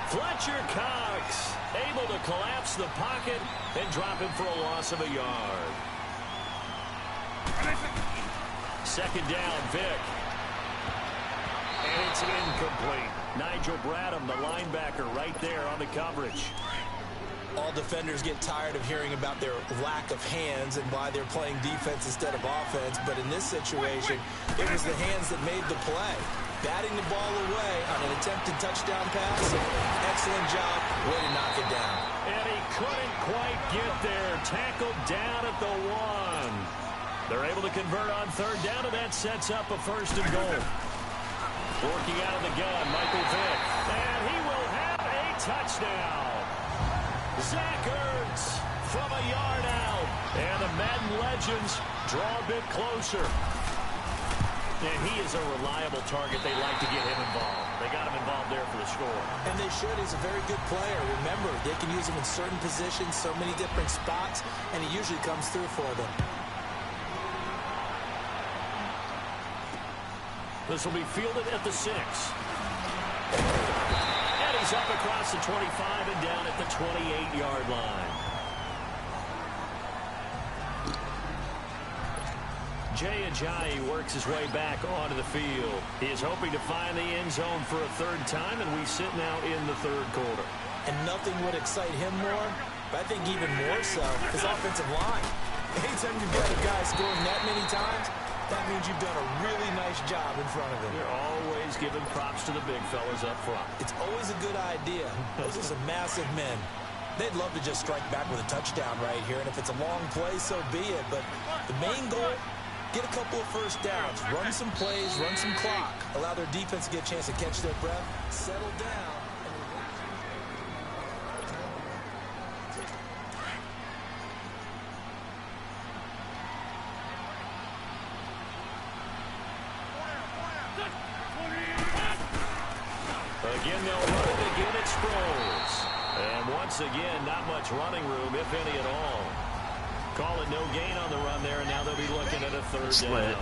Fletcher Cox able to collapse the pocket and drop him for a loss of a yard. Second down, Vic. And it's incomplete. Nigel Bradham, the linebacker, right there on the coverage. All defenders get tired of hearing about their lack of hands and why they're playing defense instead of offense. But in this situation, it was the hands that made the play. Batting the ball away on an attempted touchdown pass. Excellent job. Way to knock it down. And he couldn't quite get there. Tackled down at the 1. They're able to convert on third down, and that sets up a first and goal. Working out of the gun, Michael Vick. And he will have a touchdown. Zach Ertz from a yard out. And the Madden legends draw a bit closer. And he is a reliable target. They like to get him involved. They got him involved there for the score. And they should. He's a very good player. Remember, they can use him in certain positions, so many different spots, and he usually comes through for them. This will be fielded at the 6. And he's up across the 25 and down at the 28-yard line. Jay Ajayi works his way back onto the field. He is hoping to find the end zone for a third time, and we sit now in the third quarter. And nothing would excite him more, but I think even more so, his offensive line. Anytime you've got a guy scoring that many times, that means you've done a really nice job in front of him. You're always giving props to the big fellas up front. It's always a good idea. Those are some massive men. They'd love to just strike back with a touchdown right here, and if it's a long play, so be it. But the main goal, get a couple of first downs, run some plays, run some clock, allow their defense to get a chance to catch their breath, settle down. Again, they'll run it again. It Sproles. And once again, not much running room, if any at all. Call it no gain on the run there, and now they'll be looking at a third down.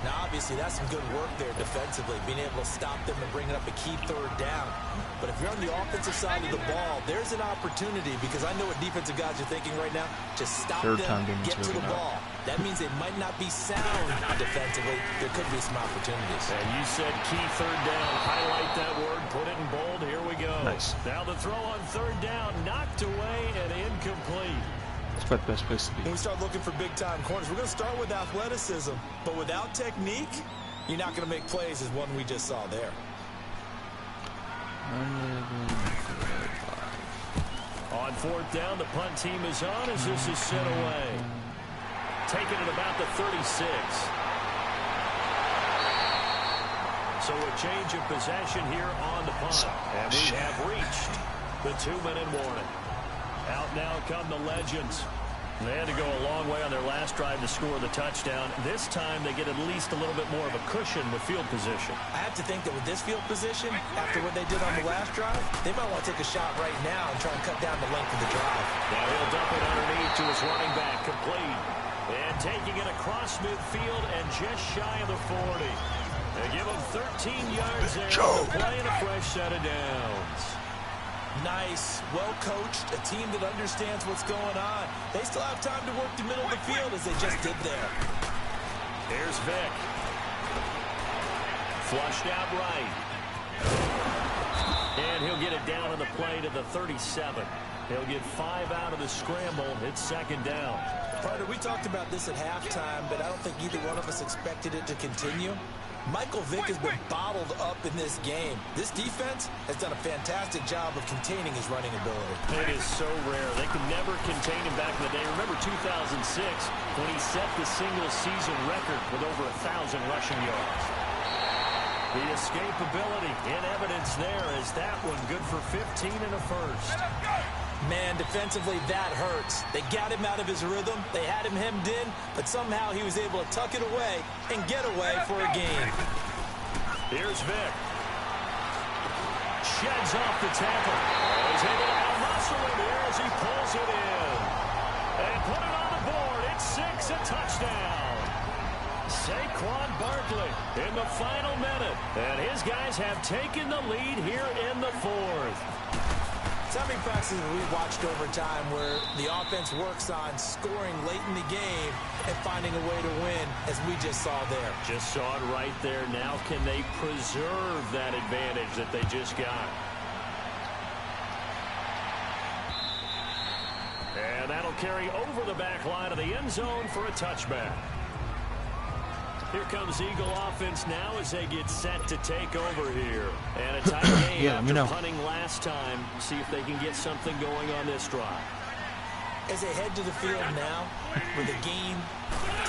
Now, obviously, that's some good work there defensively, being able to stop them and bring it up a key third down. But if you're on the offensive side of the ball, there's an opportunity, because I know what defensive guys are thinking right now. Just stop them, get to the ball. That means they might not be sound defensively. There could be some opportunities. And you said key third down. Highlight that word, put it in bold. Here we go. Nice. Now the throw on third down, knocked away and incomplete. That's about the best place to be. When we start looking for big-time corners, we're going to start with athleticism. But without technique, you're not going to make plays as one we just saw there. On fourth down, the punt team is on as this is sent away. Taking it about the 36. So a change of possession here on the punt. And we have reached the 2-minute warning. Out now come the Legends. They had to go a long way on their last drive to score the touchdown. This time they get at least a little bit more of a cushion with field position. I have to think that with this field position, after what they did on the last drive, they might want to take a shot right now and try and cut down the length of the drive. Now he'll dump it underneath to his running back, complete. And taking it across midfield and just shy of the 40. They give him 13 yards there to play in a fresh set of downs. Nice, well-coached, a team that understands what's going on. They still have time to work the middle of the field as they just did there. Here's Vick. Flushed out right. And he'll get it down on the play to the 37. He'll get 5 out of the scramble. It's second down. Partner, we talked about this at halftime, but I don't think either one of us expected it to continue. Michael Vick has been bottled up in this game. This defense has done a fantastic job of containing his running ability. It is so rare. They could never contain him back in the day. Remember 2006 when he set the single-season record with over 1,000 rushing yards. The escapability in evidence there is that one good for 15 and a first. Man, defensively, that hurts. They got him out of his rhythm. They had him hemmed in, but somehow he was able to tuck it away and get away for a gain. Here's Vick. Sheds off the tackle. He's able to out-muscle him here as he pulls it in. And put it on the board. It's 6, a touchdown. Saquon Barkley in the final minute. And his guys have taken the lead here in the fourth. So many practices we've watched over time where the offense works on scoring late in the game and finding a way to win, as we just saw there. Just saw it right there. Now can they preserve that advantage that they just got? And that'll carry over the back line of the end zone for a touchback. Here comes Eagle offense now as they get set to take over here. And a tight game after punting last time. See if they can get something going on this drive. As they head to the field now, with the game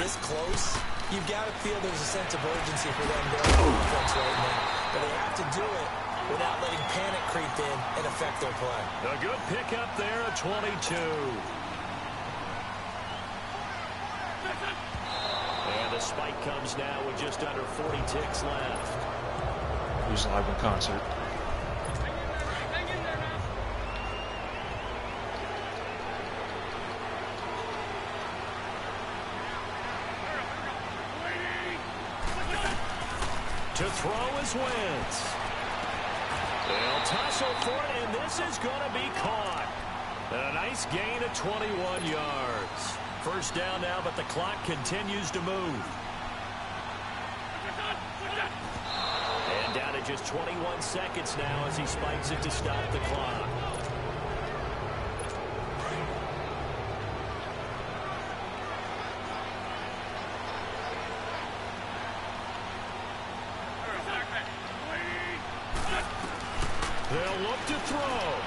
this close, you've got to feel there's a sense of urgency for them going on offense right now. But they have to do it without letting panic creep in and affect their play. A good pickup there at 22. And the spike comes now with just under 40 ticks left. Who's live in concert? To throw is Wentz. They'll tussle for it, and this is going to be caught. And a nice gain of 21 yards. First down now, but the clock continues to move. And down to just 21 seconds now as he spikes it to stop the clock. They'll look to throw.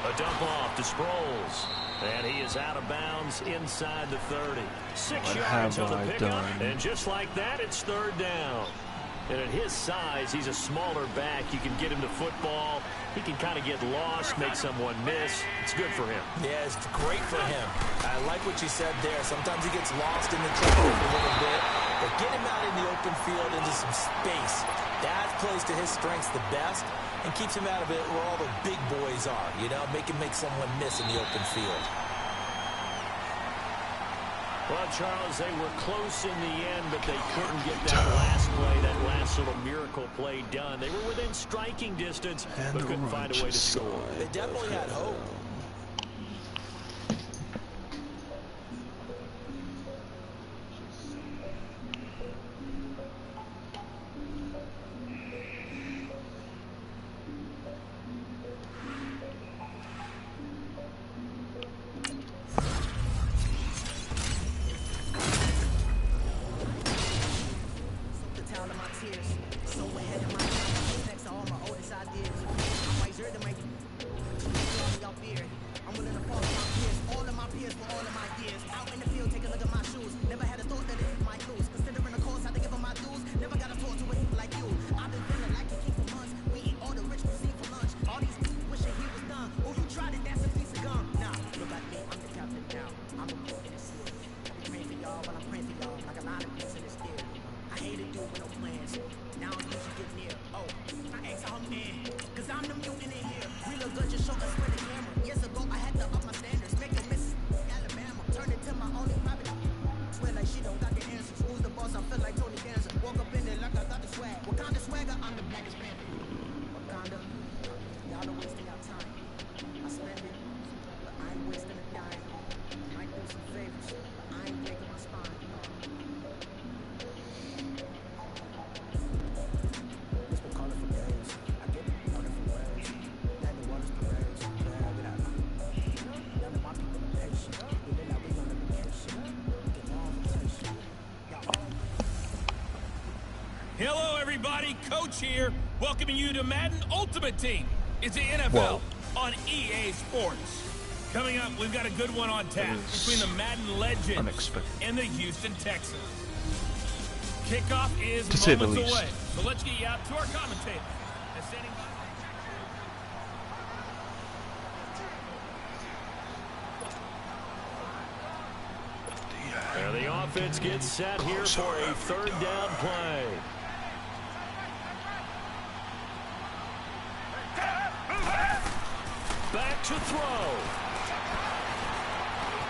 A dump off to Sproles. And he is out of bounds inside the 30. 6 yards on the pickup. And just like that, it's third down. And at his size, he's a smaller back. You can get him to football. He can kind of get lost, make someone miss. It's good for him. Yeah, it's great for him. I like what you said there. Sometimes he gets lost in the traffic a little bit. But get him out in the open field into some space. That plays to his strengths the best and keeps him out of it where all the big boys are, you know, make someone miss in the open field. Well, Charles, they were close in the end, but they couldn't get that last play, that last little miracle play done. They were within striking distance, but couldn't find a way to score. They definitely had hope. Hello, everybody. Coach here, welcoming you to Madden Ultimate Team. It's the NFL on EA Sports. Coming up, we've got a good one on tap between the Madden Legends and the Houston Texans. Kickoff is moments away, so let's get you out to our commentator. The offense gets set here for a third down play. Back to throw.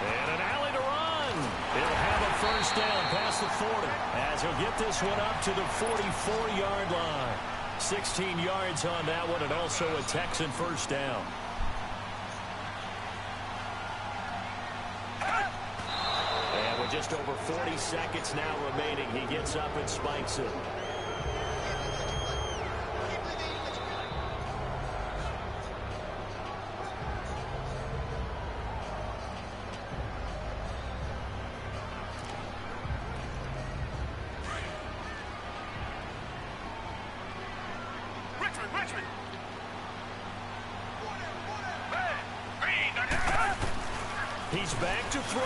And an alley to run. He'll have a first down past the 40 as he'll get this one up to the 44-yard line. 16 yards on that one and also a Texan first down. Just over 40 seconds now remaining. He gets up and spikes it. He's back to throw.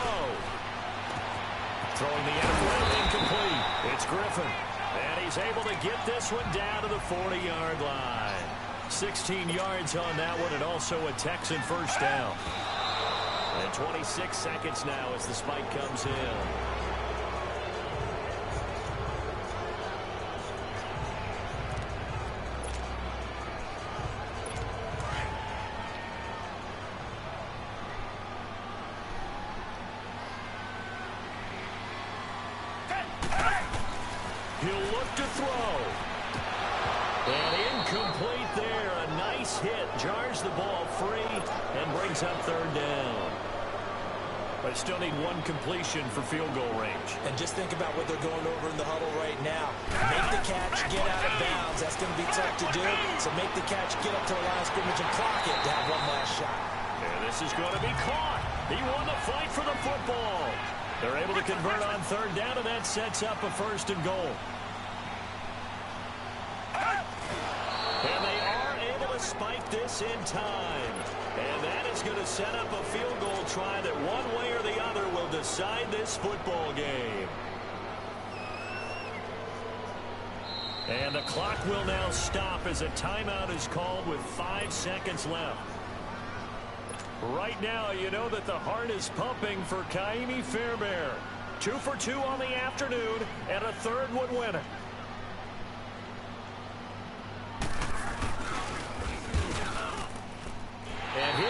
Throwing the end incomplete. It's Griffin. And he's able to get this one down to the 40-yard line. 16 yards on that one and also a Texan first down. And 26 seconds now as the spike comes in. He'll look to throw. And incomplete there. A nice hit. Jars the ball free and brings up third down. But still need one completion for field goal range. And just think about what they're going over in the huddle right now. Make the catch, get out of bounds. That's going to be tough to do. So make the catch, get up to the line of scrimmage, and clock it to have one last shot. And this is going to be caught. He won the fight for the football. They're able to convert on third down, and that sets up a first and goal. And they are able to spike this in time. And that is going to set up a field goal try that one way or the other will decide this football game. And the clock will now stop as a timeout is called with 5 seconds left. Right now, you know that the heart is pumping for Kaimi Fairbairn. 2 for 2 on the afternoon, and a third would win it.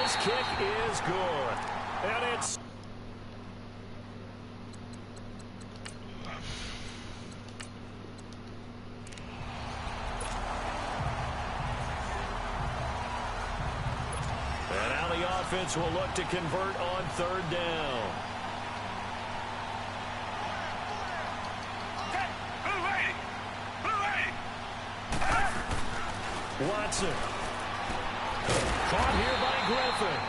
this kick is good. And it's... And now the offense will look to convert on third down. Watson. Caught here by Griffin.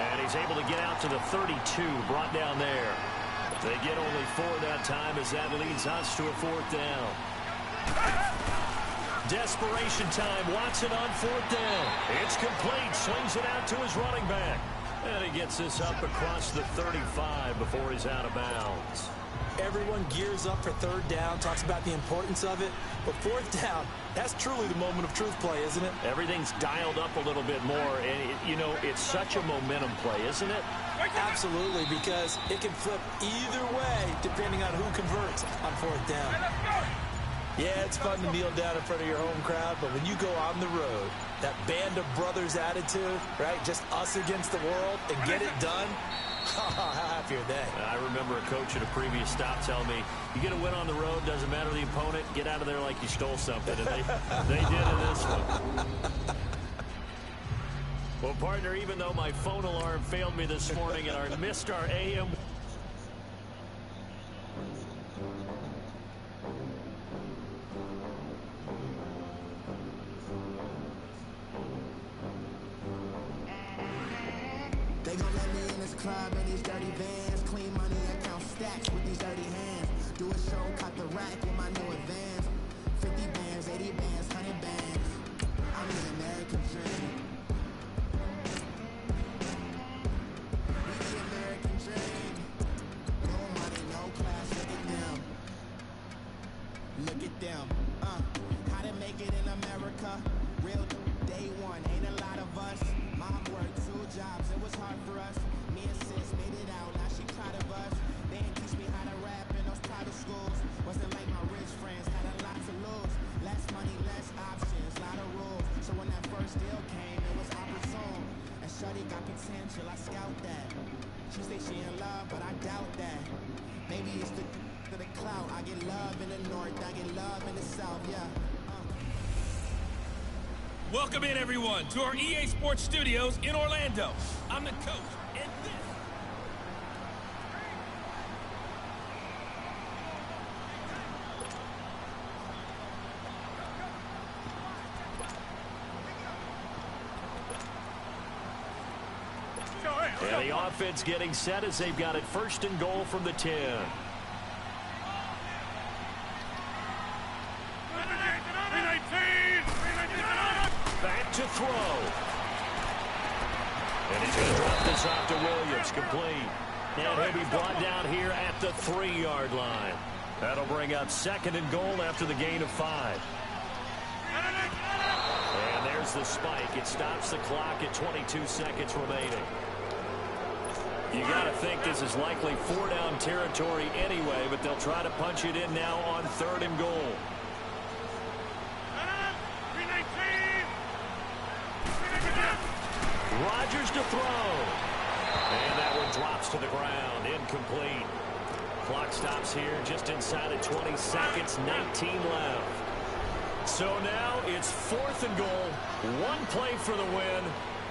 And he's able to get out to the 32, brought down there. They get only 4 that time as that leads us to a 4th down. Desperation time. Watson on 4th down. It's complete. Swings it out to his running back. And he gets this up across the 35 before he's out of bounds. Everyone gears up for third down, talks about the importance of it. But fourth down, that's truly the moment of truth play, isn't it? Everything's dialed up a little bit more. And, you know, it's such a momentum play, isn't it? Absolutely, because it can flip either way depending on who converts on fourth down. Yeah, it's fun to kneel down in front of your home crowd, but when you go on the road, that band of brothers attitude, right, just us against the world, and get it done, how happy are they? I remember a coach at a previous stop telling me, you get a win on the road, doesn't matter the opponent, get out of there like you stole something. And they did in this one. Well, partner, even though my phone alarm failed me this morning and I missed our AM... Club in these dirty vans, clean money account stacks with these dirty hands. Do a show, cut the rack with my new advance. 50 bands, 80 bands, 100 bands. I'm the American dream. We the American dream. No money, no class, look at them. Look at them. How to make it in America? Real day one, ain't a lot of us. Mom worked 2 jobs, it was hard for us. Me and sis made it out, now she proud of us. They didn't teach me how to rap in those private schools. Wasn't like my rich friends, had a lot to lose. Less money, less options, lot of rules. So when that first deal came, it was opportune. And shorty got potential, I scout that. She say she in love, but I doubt that. Maybe it's the clout. I get love in the north, I get love in the south, yeah. Welcome in, everyone, to our EA Sports Studios in Orlando. I'm the coach, and this... And the offense getting set as they've got it 1st and goal from the 10. Back to throw. And he's going to drop this off to Williams, complete. And he'll be brought down here at the 3-yard line. That'll bring up 2nd and goal after the gain of 5. And there's the spike. It stops the clock at 22 seconds remaining. You got to think this is likely 4-down territory anyway, but they'll try to punch it in now on 3rd and goal. Rodgers to throw. And that one drops to the ground. Incomplete. Clock stops here just inside of 20 seconds. 19 left. So now it's 4th and goal. 1 play for the win.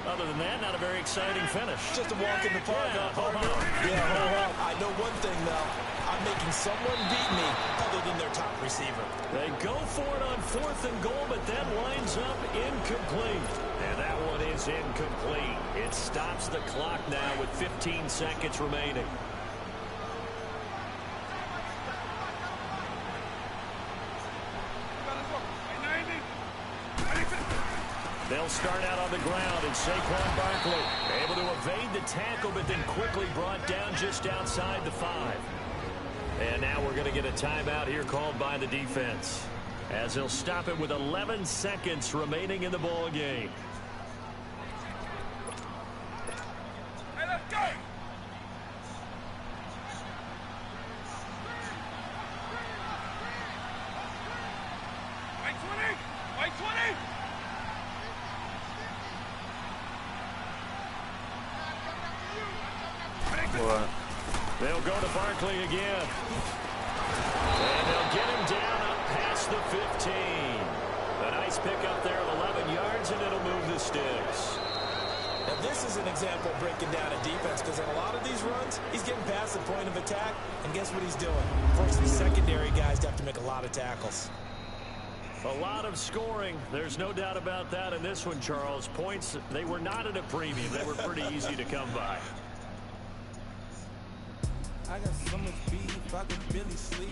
Other than that, not a very exciting finish. Just a walk in the park. I know one thing, though. I'm making someone beat me other than their top receiver. They go for it on 4th and goal, but that winds up incomplete. And that one is incomplete. It stops the clock now with 15 seconds remaining. They'll start out on the ground, and Saquon Barkley able to evade the tackle, but then quickly brought down just outside the 5. And now we're going to get a timeout here called by the defense, as they'll stop it with 11 seconds remaining in the ball game. Hey, let's go! White 20! White 20! go to Barkley again. And they'll get him down up past the 15. A nice pickup there of 11 yards, and it'll move the sticks. Now, this is an example of breaking down a defense, because in a lot of these runs, he's getting past the point of attack, and guess what he's doing? Forcing these secondary guys to have to make a lot of tackles. A lot of scoring. There's no doubt about that in this one, Charles. Points, they were not at a premium. They were pretty easy to come by. I got so much beef, I could barely sleep.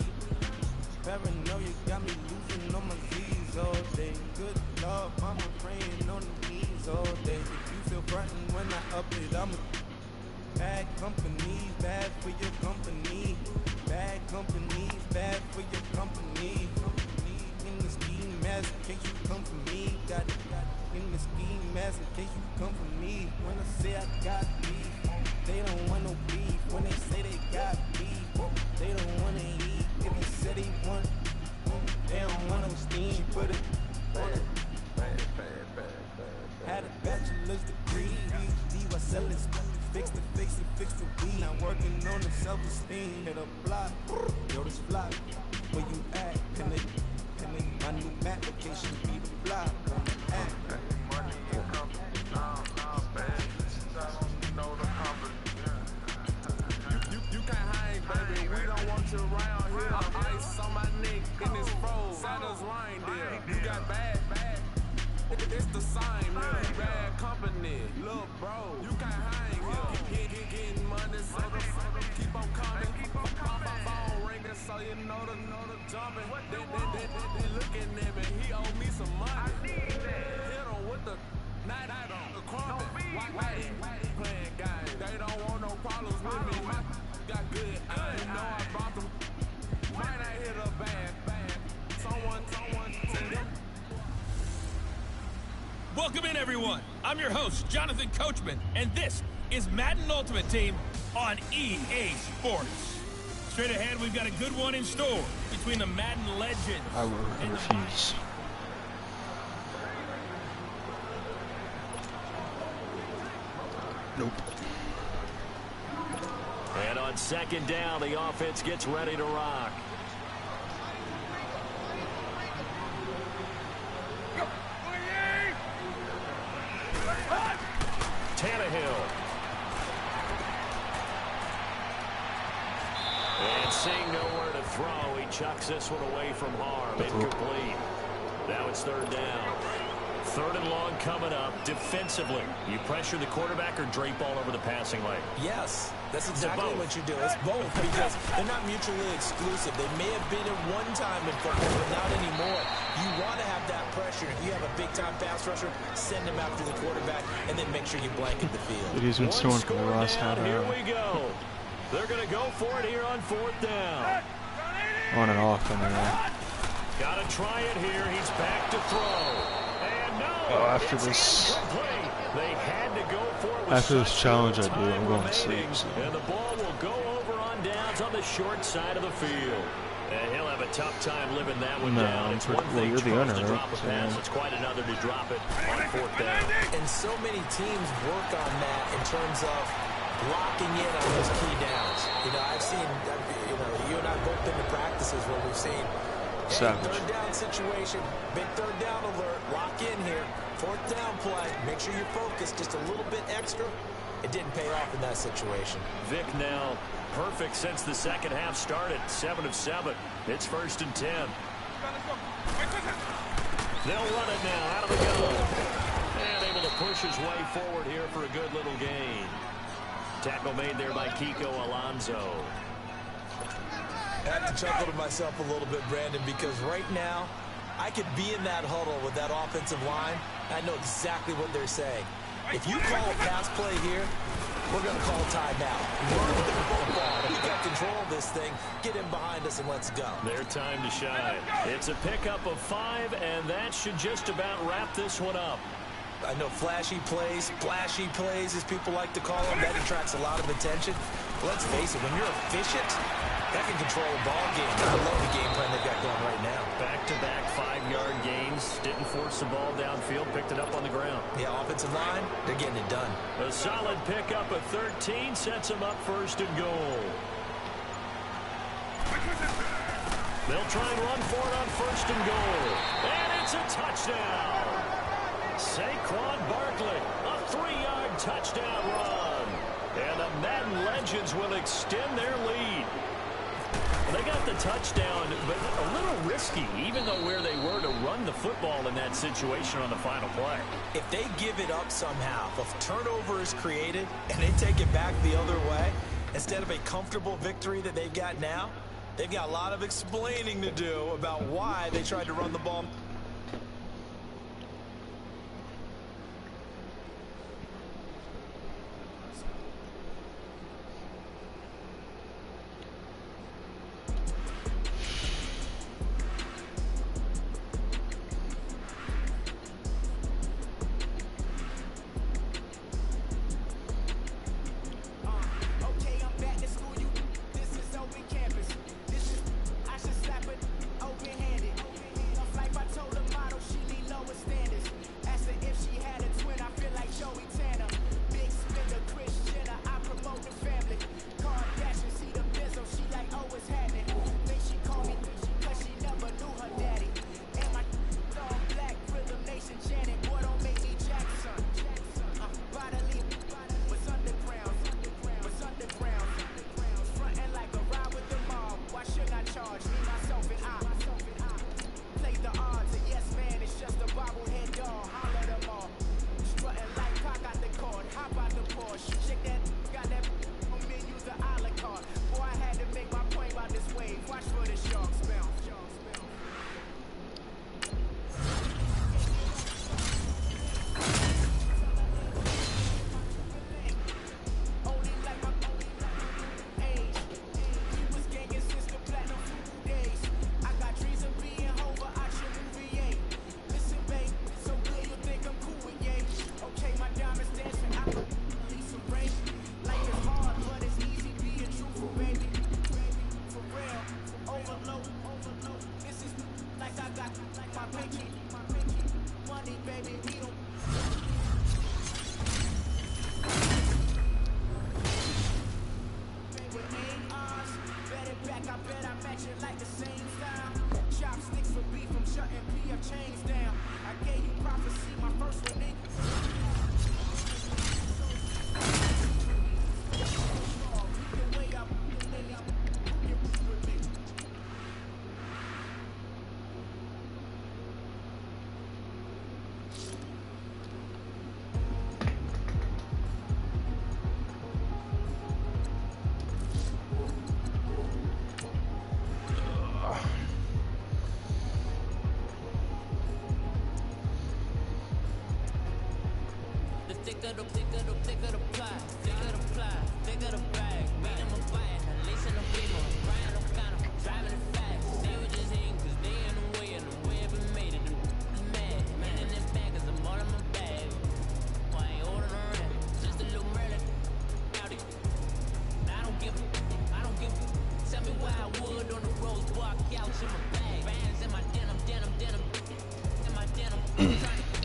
Paranoia got me losing on my Z's all day. Good Lord, mama praying on the knees all day. If you feel frightened when I up it, I'm a bad company, bad for your company. Bad companies, bad for your company. In the ski mask, in case you come for me. Got it in the ski mask, in case you come for me. When I say I got beef, they don't want no beef. When they say they got beef, they don't want to eat. If you said they want, they don't want no steam. Put it on it. Had a bachelor's degree. I sell it, fix the weed. Now working on the self-esteem. Hit a block, yo, this block. Where you at? Can they my new map location be the block? You can't hang, baby. We don't want you around here. Ice on my neck in this froze. Santa's reindeer. You got bad. It's the same, man. Bad company. Look, bro, you can't hang here. Getting money, so keep on coming. My phone ringing, so you know the jumping. They looking at me. He owe me some money. Hit him with the night on the crumpet. Why they playing games? They don't want no problems with me. Got good. You know I brought them. Might not hit a bad. Someone, send them. Welcome in, everyone. I'm your host, Jonathan Coachman, and this is Madden Ultimate Team on EA Sports. Straight ahead, we've got a good one in store between the Madden legends. I will refuse. Nope. And on second down, the offense gets ready to rock. Tannehill. And seeing nowhere to throw, he chucks this one away from harm. Incomplete. Now it's third down. Third and long coming up. Defensively, you pressure the quarterback or drape all over the passing lane? Yes, that's exactly what you do. It's both, because they're not mutually exclusive. They may have been at one time in football, but not anymore. You want to have that pressure. If you have a big-time pass rusher, send him after the quarterback, and then make sure you blanket the field. It is been stolen from the last half Here hour. we go. They're going to go for it here on fourth down. On and off, anyway. Got to try it here. He's back to throw. Oh, after this, they had to go for it. after this challenge I do, I'm going to sleep. So. And the ball will go over on downs on the short side of the field. And he'll have a tough time living that one down. It's one thing you're the owner, to drop a right? pass. It's quite another to drop it on fourth down. And so many teams work on that in terms of locking in on those key downs. You know, I've seen, you and I both been to practices where we've seen third down situation, big third down alert, lock in here, fourth down play, make sure you're focused just a little bit extra. It didn't pay off in that situation. Vic now perfect since the second half started, 7 of 7. It's 1st and 10. They'll run it now out of the gun. And able to push his way forward here for a good little gain. Tackle made there by Kiko Alonso. I have to chuckle to myself a little bit, Brandon, because right now I could be in that huddle with that offensive line. I know exactly what they're saying. If you call a pass play here, we're going to call a timeout. Run the football. We got control of this thing. Get him behind us and let's go. Their time to shine. It's a pickup of 5, and that should just about wrap this one up. I know flashy plays, flashy plays, as people like to call them, that attracts a lot of attention. Let's face it, when you're efficient, that can control a ball game. I love the game plan they've got going right now. Back-to-back 5-yard gains. Didn't force the ball downfield. Picked it up on the ground. Yeah, offensive line, they're getting it done. A solid pickup of 13 sets them up 1st and goal. They'll try and run for it on 1st and goal. And it's a touchdown. Saquon Barkley, a 3-yard touchdown run. And the Madden Legends will extend their lead. They got the touchdown, but a little risky, even though where they were to run the football in that situation on the final play. If they give it up somehow, if a turnover is created and they take it back the other way, instead of a comfortable victory that they've got now, they've got a lot of explaining to do about why they tried to run the ball.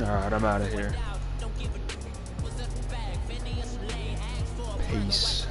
Alright, I'm out of here. Peace.